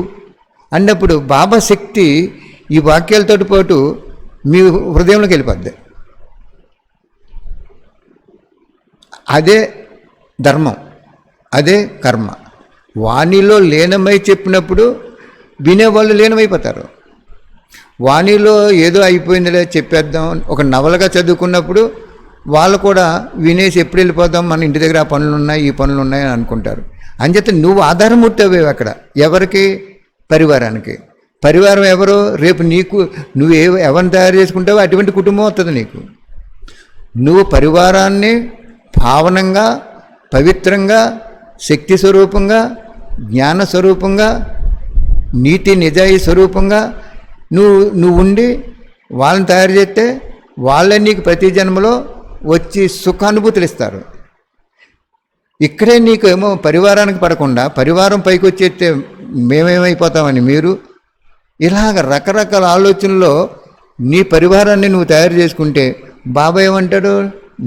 అన్నప్పుడు బాబా శక్తి ఈ వాక్యాలతో పాటు మీ హృదయంలోకి వెళ్ళిపోద్ది. అదే ధర్మం, అదే కర్మ. వాణిలో లీనమై చెప్పినప్పుడు వినేవాళ్ళు లీనమైపోతారు. వాణిలో ఏదో అయిపోయిందిలే చెప్పేద్దాం ఒక నవలగా చదువుకున్నప్పుడు వాళ్ళు కూడా వినేసి ఎప్పుడు వెళ్ళిపోదాం, మన ఇంటి దగ్గర ఆ పనులు ఉన్నాయి ఈ పనులు ఉన్నాయి అని అనుకుంటారు. అంచేత నువ్వు ఆధారమూర్తి అవేవి అక్కడ. ఎవరికి? పరివారానికి. పరివారం ఎవరు? రేపు నీకు నువ్వు ఎవరిని తయారు చేసుకుంటావో అటువంటి కుటుంబం వస్తుంది నీకు. నువ్వు పరివారాన్ని పావనంగా, పవిత్రంగా, శక్తి స్వరూపంగా, జ్ఞాన స్వరూపంగా, నీతి నిజాయి స్వరూపంగా నువ్వు ఉండి వాళ్ళని తయారు చేస్తే వాళ్ళే నీకు ప్రతి జన్మలో వచ్చి సుఖానుభూతులు ఇస్తారు. ఇక్కడే నీకు ఏమో పరివారానికి పడకుండా పరివారం పైకి వచ్చేస్తే మేమేమైపోతామని మీరు ఇలాగ రకరకాల ఆలోచనలో నీ పరివారాన్ని నువ్వు తయారు చేసుకుంటే బాబా ఏమంటాడు,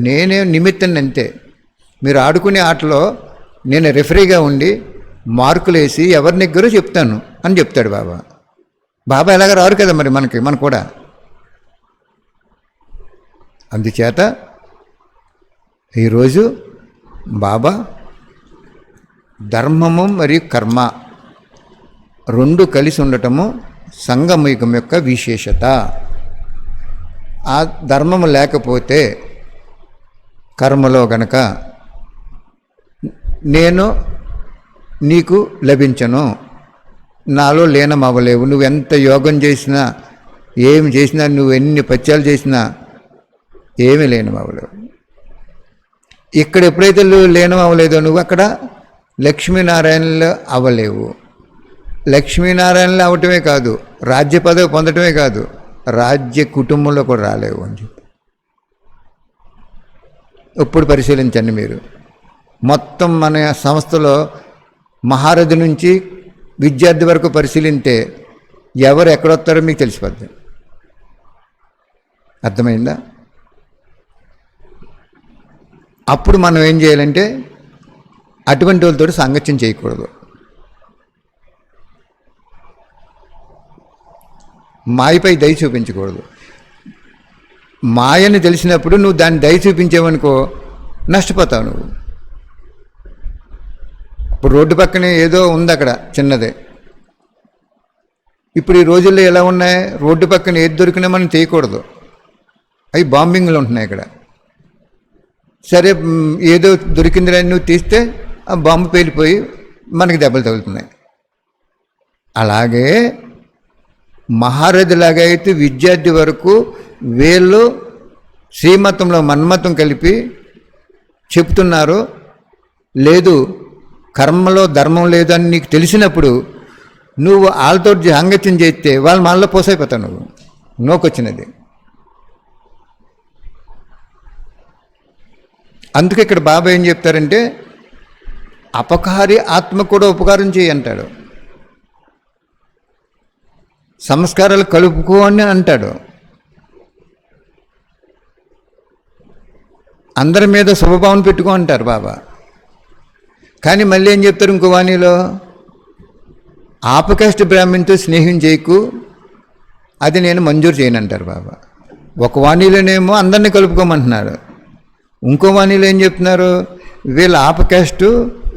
నేనే నిమిత్తాన్ని అంతే. మీరు ఆడుకునే ఆటలో నేను రెఫరీగా ఉండి మార్కులు వేసి ఎవరి దగ్గర చెప్తాను అని చెప్తాడు బాబా. బాబా ఎలాగ రారు కదా మరి మనకు కూడా. అందుచేత ఈరోజు బాబా ధర్మము మరియు కర్మ 2 కలిసి ఉండటము సంగమయుగం యొక్క విశేషత. ఆ ధర్మము లేకపోతే కర్మలో గనక నేను నీకు లభించను, నాలో లీనం అవ్వలేవు. నువ్వు ఎంత యోగం చేసినా ఏమి చేసినా, నువ్వు ఎన్ని పత్యాలు చేసినా ఏమీ లీనం అవ్వలేవు. ఇక్కడ ఎప్పుడైతే లీనం అవ్వలేదో నువ్వు అక్కడ లక్ష్మీనారాయణలో అవ్వలేవు. లక్ష్మీనారాయణలో అవటమే కాదు, రాజ్య పదవి పొందటమే కాదు, రాజ్య కుటుంబంలో కూడా రాలేవు అని చెప్పి ఇప్పుడు పరిశీలించండి మీరు. మొత్తం మన సంస్థలో మహారథి నుంచి విద్యార్థి వరకు పరిశీలింటే ఎవరు ఎక్కడొస్తారో మీకు తెలిసిపోద్ది. అర్థమైందా? అప్పుడు మనం ఏం చేయాలంటే అటువంటి వాళ్ళతో సాంగత్యం చేయకూడదు. మాయపై దయ చూపించకూడదు. మాయని తెలిసినప్పుడు నువ్వు దాన్ని దయ చూపించావనుకో నష్టపోతావు నువ్వు. ఇప్పుడు రోడ్డు పక్కనే ఏదో ఉంది అక్కడ చిన్నదే. ఇప్పుడు ఈ రోజుల్లో ఎలా ఉన్నాయి, రోడ్డు పక్కన ఏది దొరికినా మనం చేయకూడదు, అవి బాంబింగ్లు ఉంటున్నాయి ఇక్కడ. సరే ఏదో దొరికిందిరా నువ్వు తీస్తే ఆ బాంబు పేలిపోయి మనకి దెబ్బలు తగులుతున్నాయి. అలాగే మహారథిలాగా అయితే విద్యార్థి వరకు వీళ్ళు శ్రీమతంలో మన్మతం కలిపి చెప్తున్నారు. లేదు కర్మలో ధర్మం లేదు అని నీకు తెలిసినప్పుడు నువ్వు వాళ్ళతో సాంగత్యం చేస్తే వాళ్ళు మనలో పోసైపోతావు. నువ్వు నోకొచ్చినది. అందుకే ఇక్కడ బాబా ఏం చెప్తారంటే అపకారి ఆత్మ కూడా ఉపకారం చేయి అంటాడు. సంస్కారాలు కలుపుకో అని అంటాడు. అందరి మీద శుభభావన పెట్టుకో అంటారు బాబా. కానీ మళ్ళీ ఏం చెప్తారు ఇంకో వాణిలో, ఆపకాష్ట బ్రాహ్మణ్తో స్నేహం చేయకు, అది నేను మంజూరు చేయను అంటారు బాబా. ఒక వాణిలోనేమో అందరినీ కలుపుకోమంటున్నారు, ఇంకో వాణిలో ఏం చెప్తున్నారు, వీళ్ళ ఆపకాష్టు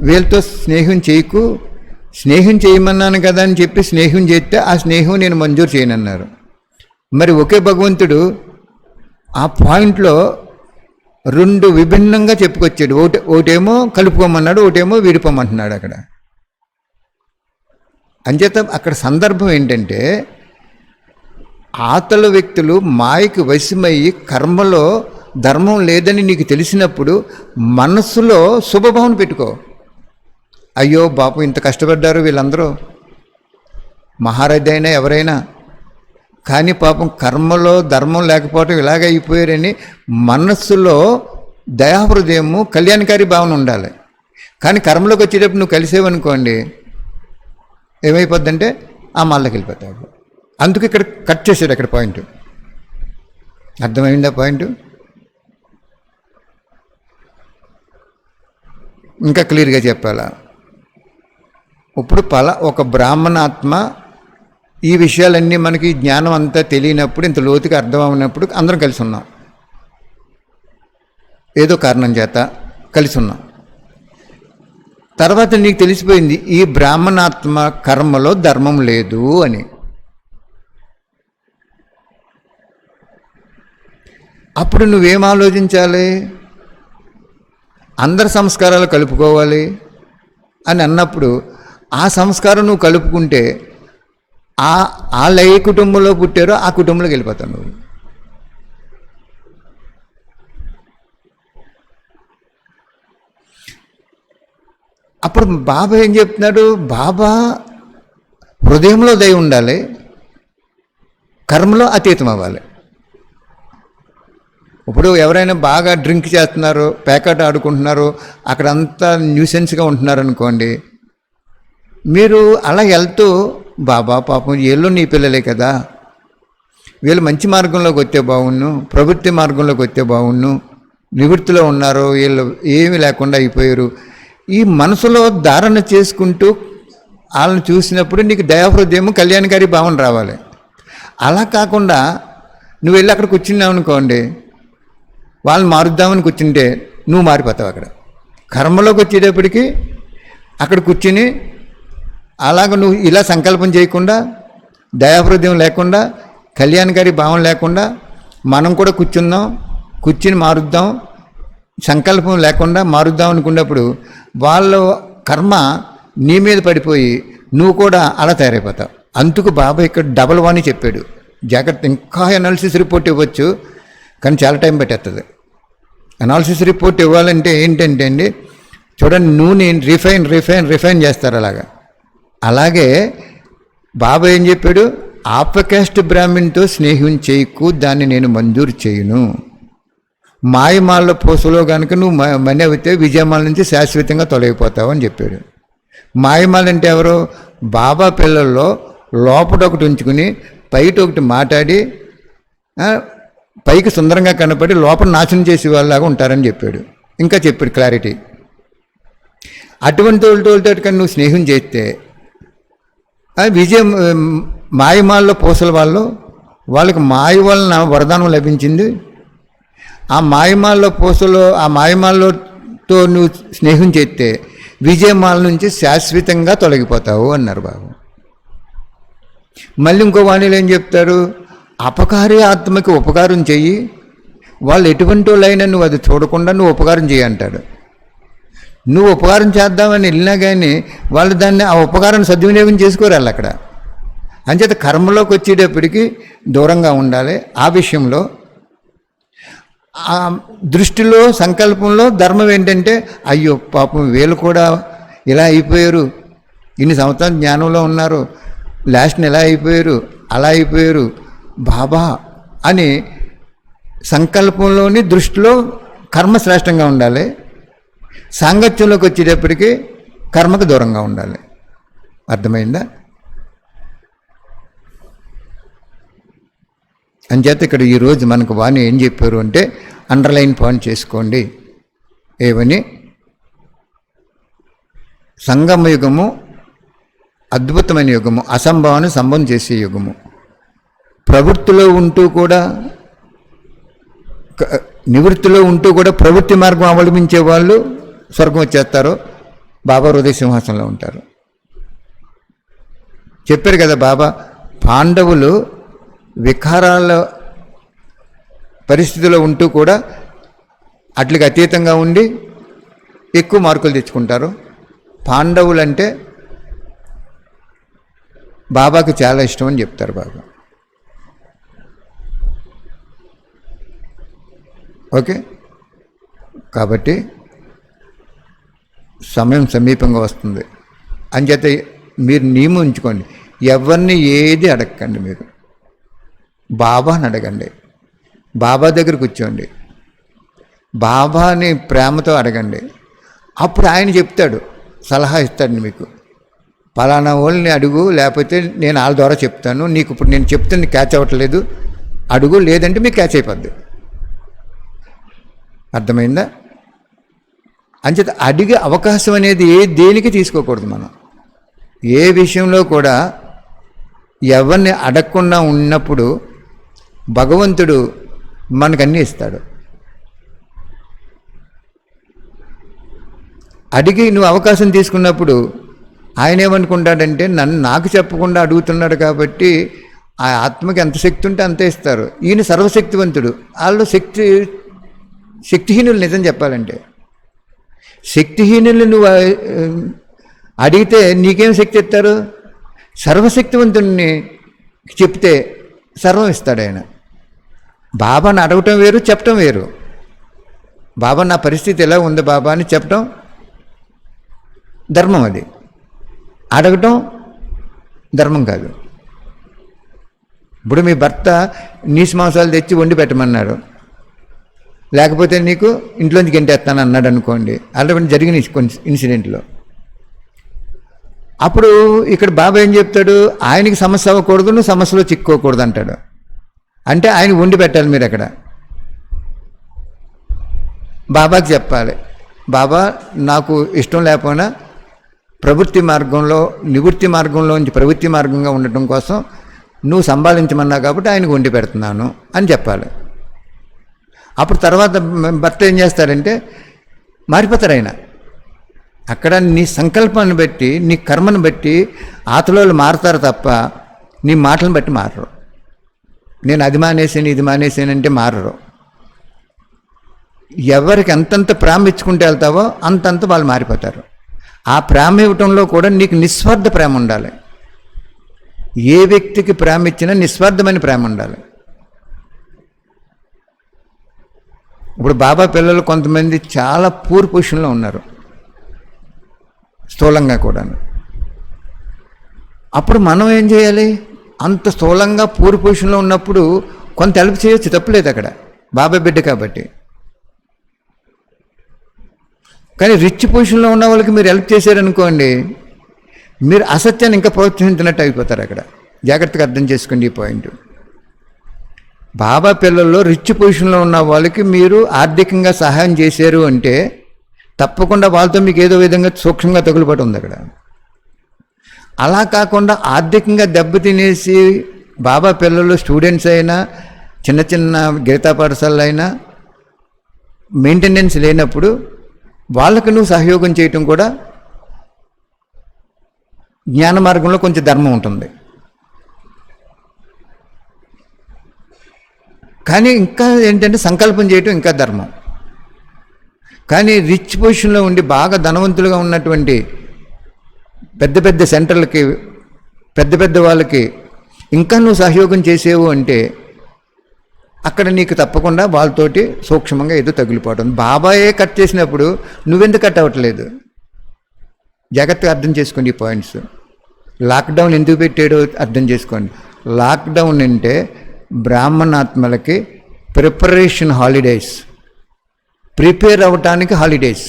వీళ్ళతో స్నేహం చేయకు, స్నేహం చేయమన్నాను కదా అని చెప్పి స్నేహం చేస్తే ఆ స్నేహం నేను మంజూరు చేయనన్నారు. మరి ఒకే భగవంతుడు ఆ పాయింట్లో రెండు విభిన్నంగా చెప్పుకొచ్చాడు. ఒకటేమో కలుపుకోమన్నాడు, ఒకటేమో విడిపోమంటున్నాడు అక్కడ. అంచేత అక్కడ సందర్భం ఏంటంటే, ఆతల వ్యక్తులు మాయకి వశమయ్యి కర్మలో ధర్మం లేదని నీకు తెలిసినప్పుడు మనస్సులో శుభభావన పెట్టుకో. అయ్యో బాపు ఇంత కష్టపడ్డారు వీళ్ళందరూ, మహారాజు అయినా ఎవరైనా, కానీ పాపం కర్మలో ధర్మం లేకపోవటం ఇలాగ అయిపోయారని మనస్సులో దయాహృదయము కళ్యాణకారి భావన ఉండాలి. కానీ కర్మలోకి వచ్చేటప్పుడు నువ్వు కలిసేవనుకోండి, ఏమైపోద్దంటే ఆ మాల్లోకి వెళ్ళిపోతావు. అందుకు ఇక్కడ కట్ చేశాడు అక్కడ పాయింట్. అర్థమైందా పాయింట్? ఇంకా క్లియర్గా చెప్పాలా? ఇప్పుడు ఒక బ్రాహ్మణాత్మ ఈ విషయాలన్నీ మనకి జ్ఞానం అంతా తెలియనప్పుడు, ఇంత లోతుగా అర్థం అవునప్పుడు అందరం కలిసి ఉన్నాం, ఏదో కారణం చేత కలిసి ఉన్నాం. తర్వాత నీకు తెలిసిపోయింది ఈ బ్రాహ్మణాత్మ కర్మలో ధర్మం లేదు అని. అప్పుడు నువ్వేం ఆలోచించాలి? అందరి సంస్కారాలు కలుపుకోవాలి అని అన్నప్పుడు ఆ సంస్కారం నువ్వు కలుపుకుంటే ఏ కుటుంబంలో పుట్టారో ఆ కుటుంబంలోకి వెళ్ళిపోతావు నువ్వు. అప్పుడు బాబా ఏం చెప్తున్నాడు? బాబా హృదయంలో దయ ఉండాలి, కర్మలో అతీతం అవ్వాలి. ఇప్పుడు ఎవరైనా బాగా డ్రింక్ చేస్తున్నారు, ప్యాకెట్ ఆడుకుంటున్నారు, అక్కడంతా న్యూసెన్స్గా ఉంటున్నారు అనుకోండి, మీరు అలా వెళ్తూ బాబా పాపం వీళ్ళు నీ పిల్లలే కదా, వీళ్ళు మంచి మార్గంలోకి వస్తే బాగున్ను, ప్రవృత్తి మార్గంలోకి వస్తే బాగున్ను, నివృత్తిలో ఉన్నారు, వీళ్ళు ఏమీ లేకుండా అయిపోయారు, ఈ మనసులో ధారణ చేసుకుంటూ వాళ్ళని చూసినప్పుడు నీకు దయాహృదయము కళ్యాణకారి భావన రావాలి. అలా కాకుండా నువ్వు వెళ్ళి అక్కడ కూర్చున్నావు అనుకోండి, వాళ్ళని మారుద్దామని కూర్చుంటే నువ్వు మారిపోతావు. అక్కడ కర్మలోకి వచ్చేటప్పటికి అక్కడ కూర్చుని అలాగ నువ్వు ఇలా సంకల్పం చేయకుండా, దయాహృదయం లేకుండా, కళ్యాణకారి భావం లేకుండా మనం కూడా కూర్చుని మారుద్దాం, సంకల్పం లేకుండా మారుద్దాం అనుకున్నప్పుడు వాళ్ళ కర్మ నీ మీద పడిపోయి నువ్వు కూడా అలా తయారైపోతావు. అందుకు బాబా ఇక్కడ డబల్ వాణి చెప్పాడు. జాగ్రత్త, ఇంకా అనాలిసిస్ రిపోర్ట్ ఇవ్వచ్చు కానీ చాలా టైం పెట్టేస్తుంది. అనాలిసిస్ రిపోర్ట్ ఇవ్వాలంటే ఏంటంటే అండి, చూడండి నూనె రిఫైన్ చేస్తారు అలాగే బాబా ఏం చెప్పాడు? ఆపకాస్ట్ బ్రాహ్మణ్తో స్నేహం చేయకు, దాన్ని నేను మంజూరు చేయను. మాయమాల పూసలో కనుక నువ్వు మని అవుతే విజయమాల నుంచి శాశ్వతంగా తొలగిపోతావు అని చెప్పాడు. మాయమాల అంటే ఎవరు? బాబా పిల్లల్లో లోపల ఒకటి ఉంచుకుని బయట ఒకటి మాట్లాడి పైకి సుందరంగా కనపడి లోపల నాశనం చేసే వాళ్ళలాగా ఉంటారని చెప్పాడు. ఇంకా చెప్పాడు క్లారిటీ. అటువంటి వాళ్ళతో కానీ నువ్వు స్నేహం చేస్తే మాయమాల్లో పూసల వాళ్ళకి మాయ వలన వరదానం లభించింది. ఆ మాయమాల్లో పూసలో ఆ మాయమాలతో నువ్వు స్నేహం చేస్తే విజయమాల నుంచి శాశ్వతంగా తొలగిపోతావు అన్నారు బాబు. మళ్ళీ ఇంకో వాణిలో ఏం చెప్తారు? అపకారి ఆత్మకి ఉపకారం చెయ్యి, వాళ్ళు ఎటువంటి వాళ్ళైనా నువ్వు అది చూడకుండా నువ్వు ఉపకారం చేయి అంటాడు. నువ్వు ఉపకారం చేద్దామని వెళ్ళినా కానీ వాళ్ళు దాన్ని ఆ ఉపకారాన్ని సద్వినియోగం చేసుకోరాలి అక్కడ. అంచేత కర్మలోకి వచ్చేటప్పటికి దూరంగా ఉండాలి. ఆ విషయంలో ఆ దృష్టిలో సంకల్పంలో ధర్మం ఏంటంటే, అయ్యో పాపం వీళ్ళు కూడా ఇలా అయిపోయారు, ఇన్ని సంవత్సరాలు జ్ఞానంలో ఉన్నారు, లాస్ట్ని ఎలా అయిపోయారు, అలా అయిపోయారు బాబా అని సంకల్పంలోని దృష్టిలో కర్మ శ్రేష్టంగా ఉండాలి. సాంగత్యంలోకి వచ్చేటప్పటికి కర్మకు దూరంగా ఉండాలి. అర్థమైందా? అంచేత ఇక్కడ ఈరోజు మనకు వాణి ఏం చెప్పారు అంటే అండర్లైన్ పాయింట్ చేసుకోండి. ఏమని? సంగమ యుగము అద్భుతమైన యుగము, అసంభవాన్ని సంభవం చేసే యుగము. ప్రవృత్తిలో ఉంటూ కూడా నివృత్తిలో ఉంటూ కూడా ప్రవృత్తి మార్గం అవలంబించే వాళ్ళు స్వర్గం వచ్చేస్తారు, బాబా హృదయ సింహాసనంలో ఉంటారు. చెప్పారు కదా బాబా, పాండవులు వికారాల పరిస్థితిలో ఉంటూ కూడా అట్లకి అతీతంగా ఉండి ఎక్కువ మార్కులు తెచ్చుకుంటారు. పాండవులు అంటే బాబాకి చాలా ఇష్టం అని చెప్తారు బాబా. ఓకే, కాబట్టి సమయం సమీపంగా వస్తుంది. అంచేత మీరు నియమం ఉంచుకోండి, ఎవరిని ఏది అడగకండి. మీరు బాబాని అడగండి, బాబా దగ్గర కూర్చోండి, బాబాని ప్రేమతో అడగండి. అప్పుడు ఆయన చెప్తాడు, సలహా ఇస్తాడు మీకు. పలానా వాళ్ళని అడుగు, లేకపోతే నేను వాళ్ళ ద్వారా చెప్తాను, నీకు ఇప్పుడు నేను చెప్తుంది క్యాచ్ అవ్వట్లేదు అడుగు, లేదంటే మీకు క్యాచ్ అయిపోద్ది. అర్థమైందా? అంచేత అడిగే అవకాశం అనేది దేనికి తీసుకోకూడదు. మనం ఏ విషయంలో కూడా ఎవరిని అడగకుండా ఉన్నప్పుడు భగవంతుడు మనకన్నీ ఇస్తాడు. అడిగి నువ్వు అవకాశం తీసుకున్నప్పుడు ఆయన ఏమనుకుంటాడంటే నాకు చెప్పకుండా అడుగుతున్నాడు కాబట్టి ఆ ఆత్మకి ఎంత శక్తి ఉంటే అంతే ఇస్తారు. ఈయన సర్వశక్తివంతుడు, వాళ్ళు శక్తిహీనులు. నిజం చెప్పాలంటే శక్తిహీనులు నువ్వు అడిగితే నీకేం శక్తి ఇస్తారు? సర్వశక్తివంతుడిని చెప్తే సర్వం ఇస్తాడు ఆయన. బాబాని అడగటం వేరు, చెప్పటం వేరు. బాబా నా పరిస్థితి ఎలా ఉంది బాబా అని చెప్పటం ధర్మం, అది అడగటం ధర్మం కాదు. ఇప్పుడు మీ భర్త నీసు మాంసాలు తెచ్చి వండి పెట్టమన్నాడు, లేకపోతే నీకు ఇంట్లోంచి గెంటేస్తాను అన్నాడు అనుకోండి, అలాంటి జరిగిన ఇన్సిడెంట్లో. అప్పుడు ఇక్కడ బాబా ఏం చెప్తాడు? ఆయనకి సమస్య అవ్వకూడదు, నువ్వు సమస్యలో చిక్కుకోకూడదు అంటాడు. అంటే ఆయన వండి పెట్టాలి మీరు అక్కడ. బాబాకి చెప్పాలి, బాబా నాకు ఇష్టం లేకపోయినా ప్రవృత్తి మార్గంలో నివృత్తి మార్గంలోంచి ప్రవృత్తి మార్గంగా ఉండటం కోసం నువ్వు సంభాళించమన్నావు కాబట్టి ఆయనకు వండి పెడుతున్నాను అని చెప్పాలి. అప్పుడు తర్వాత భర్త ఏం చేస్తారంటే మారిపోతారు. ఆయన అక్కడ నీ సంకల్పాన్ని బట్టి, నీ కర్మను బట్టి ఆతలో మారుతారు తప్ప నీ మాటలను బట్టి మారరు. నేను అది మానేసాను ఇది మానేసానంటే మారరు. ఎవరికి ఎంతంత ప్రేమ ఇచ్చుకుంటూ వెళ్తావో అంతంత వాళ్ళు మారిపోతారు. ఆ ప్రేమ ఇవ్వటంలో కూడా నీకు నిస్వార్థ ప్రేమ ఉండాలి. ఏ వ్యక్తికి ప్రేమ ఇచ్చినా నిస్వార్థమైన ప్రేమ ఉండాలి. ఇప్పుడు బాబా పిల్లలు కొంతమంది చాలా పూర్ పొజిషన్లో ఉన్నారు, స్థూలంగా కూడా. అప్పుడు మనం ఏం చేయాలి? అంత స్థూలంగా పూర్ పొజిషన్లో ఉన్నప్పుడు కొంత హెల్ప్ చేయొచ్చు, తప్పులేదు అక్కడ, బాబా బిడ్డ కాబట్టి. కానీ రిచ్ పొజిషన్లో ఉన్న వాళ్ళకి మీరు హెల్ప్ చేశారనుకోండి, మీరు అసత్యాన్ని ఇంకా ప్రోత్సహించినట్టు అయిపోతారు. అక్కడ జాగ్రత్తగా అర్థం చేసుకోండి ఈ పాయింట్. బాబా పిల్లల్లో రిచ్ పొజిషన్లో ఉన్న వాళ్ళకి మీరు ఆర్థికంగా సహాయం చేశారు అంటే తప్పకుండా వాళ్ళతో మీకు ఏదో విధంగా సూక్ష్మంగా తగులుబాటు ఉంది అక్కడ. అలా కాకుండా ఆర్థికంగా దెబ్బతినేసి బాబా పిల్లలు స్టూడెంట్స్ అయినా చిన్న చిన్న గీతా పాఠశాలలు అయినా మెయింటెనెన్స్ లేనప్పుడు వాళ్ళకు నువ్వు సహయోగం చేయటం కూడా జ్ఞాన మార్గంలో కొంచెం ధర్మం ఉంటుంది. కానీ ఇంకా ఏంటంటే సంకల్పం చేయటం ఇంకా ధర్మం. కానీ రిచ్ పొజిషన్లో ఉండి బాగా ధనవంతులుగా ఉన్నటువంటి పెద్ద పెద్ద సెంటర్లకి, పెద్ద పెద్ద వాళ్ళకి ఇంకా నువ్వు సహయోగం చేసేవు అంటే అక్కడ నీకు తప్పకుండా వాళ్ళతోటి సూక్ష్మంగా ఏదో తగిలిపోవడం. బాబాయే కట్ చేసినప్పుడు నువ్వెందుకు కట్ అవ్వట్లేదు? జాగ్రత్తగా అర్థం చేసుకోండి ఈ పాయింట్స్. లాక్డౌన్ ఎందుకు పెట్టాడో అర్థం చేసుకోండి. లాక్డౌన్ అంటే బ్రాహ్మణాత్మలకి ప్రిపరేషన్ హాలిడేస్, ప్రిపేర్ అవ్వటానికి హాలిడేస్.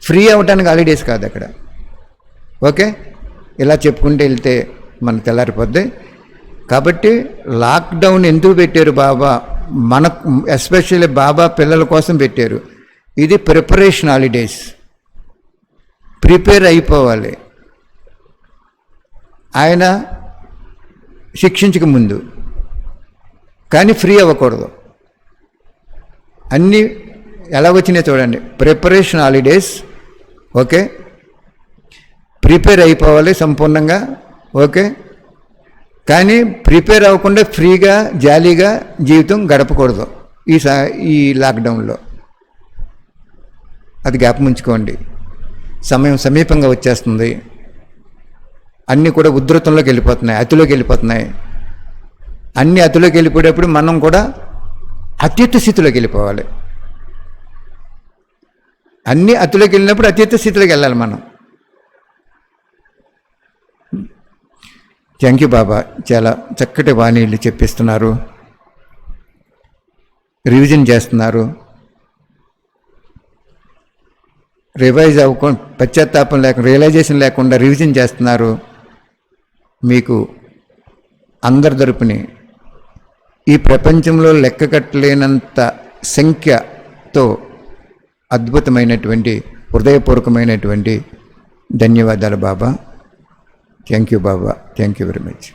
ఫ్రీ అవ్వడానికి హాలిడేస్ కాదు అక్కడ. ఓకే, ఇలా చెప్పుకుంటూ వెళ్తే మన తెల్లారిపోద్ది. కాబట్టి లాక్డౌన్ ఎందుకు పెట్టారు బాబా? మన ఎస్పెషల్లీ బాబా పిల్లల కోసం పెట్టారు. ఇది ప్రిపరేషన్ హాలిడేస్. ప్రిపేర్ అయిపోవాలి ఆయన శిక్షించక ముందు, కానీ ఫ్రీ అవ్వకూడదు. అన్నీ ఎలా వచ్చినాయి చూడండి. ప్రిపరేషన్ హాలిడేస్, ఓకే, ప్రిపేర్ అయిపోవాలి సంపూర్ణంగా, ఓకే, కానీ ప్రిపేర్ అవ్వకుండా ఫ్రీగా జాలీగా జీవితం గడపకూడదు ఈ లాక్డౌన్లో. అది జ్ఞాపకం ఉంచుకోండి. సమయం సమీపంగా వచ్చేస్తుంది. అన్నీ కూడా ఉధృతంలోకి వెళ్ళిపోతున్నాయి, అతిలోకి వెళ్ళిపోతున్నాయి. అన్నీ అతిలోకి వెళ్ళిపోయేటప్పుడు మనం కూడా అత్యుత్త స్థితిలోకి వెళ్ళిపోవాలి. అన్నీ అతిలోకి వెళ్ళినప్పుడు అత్యుత్త స్థితిలోకి వెళ్ళాలి మనం. థ్యాంక్ యూ బాబా, చాలా చక్కటి వాణీళ్ళు చెప్పిస్తున్నారు, రివిజన్ చేస్తున్నారు. రివైజ్ అవ్వకుండా పశ్చాత్తాపం లేకుండా, రియలైజేషన్ లేకుండా రివిజన్ చేస్తున్నారు. మీకు అందరి తరపుని ఈ ప్రపంచంలో లెక్కకట్టలేనంత సంఖ్యతో అద్భుతమైనటువంటి హృదయపూర్వకమైనటువంటి ధన్యవాదాలు Baba. Thank you Baba, thank you very much.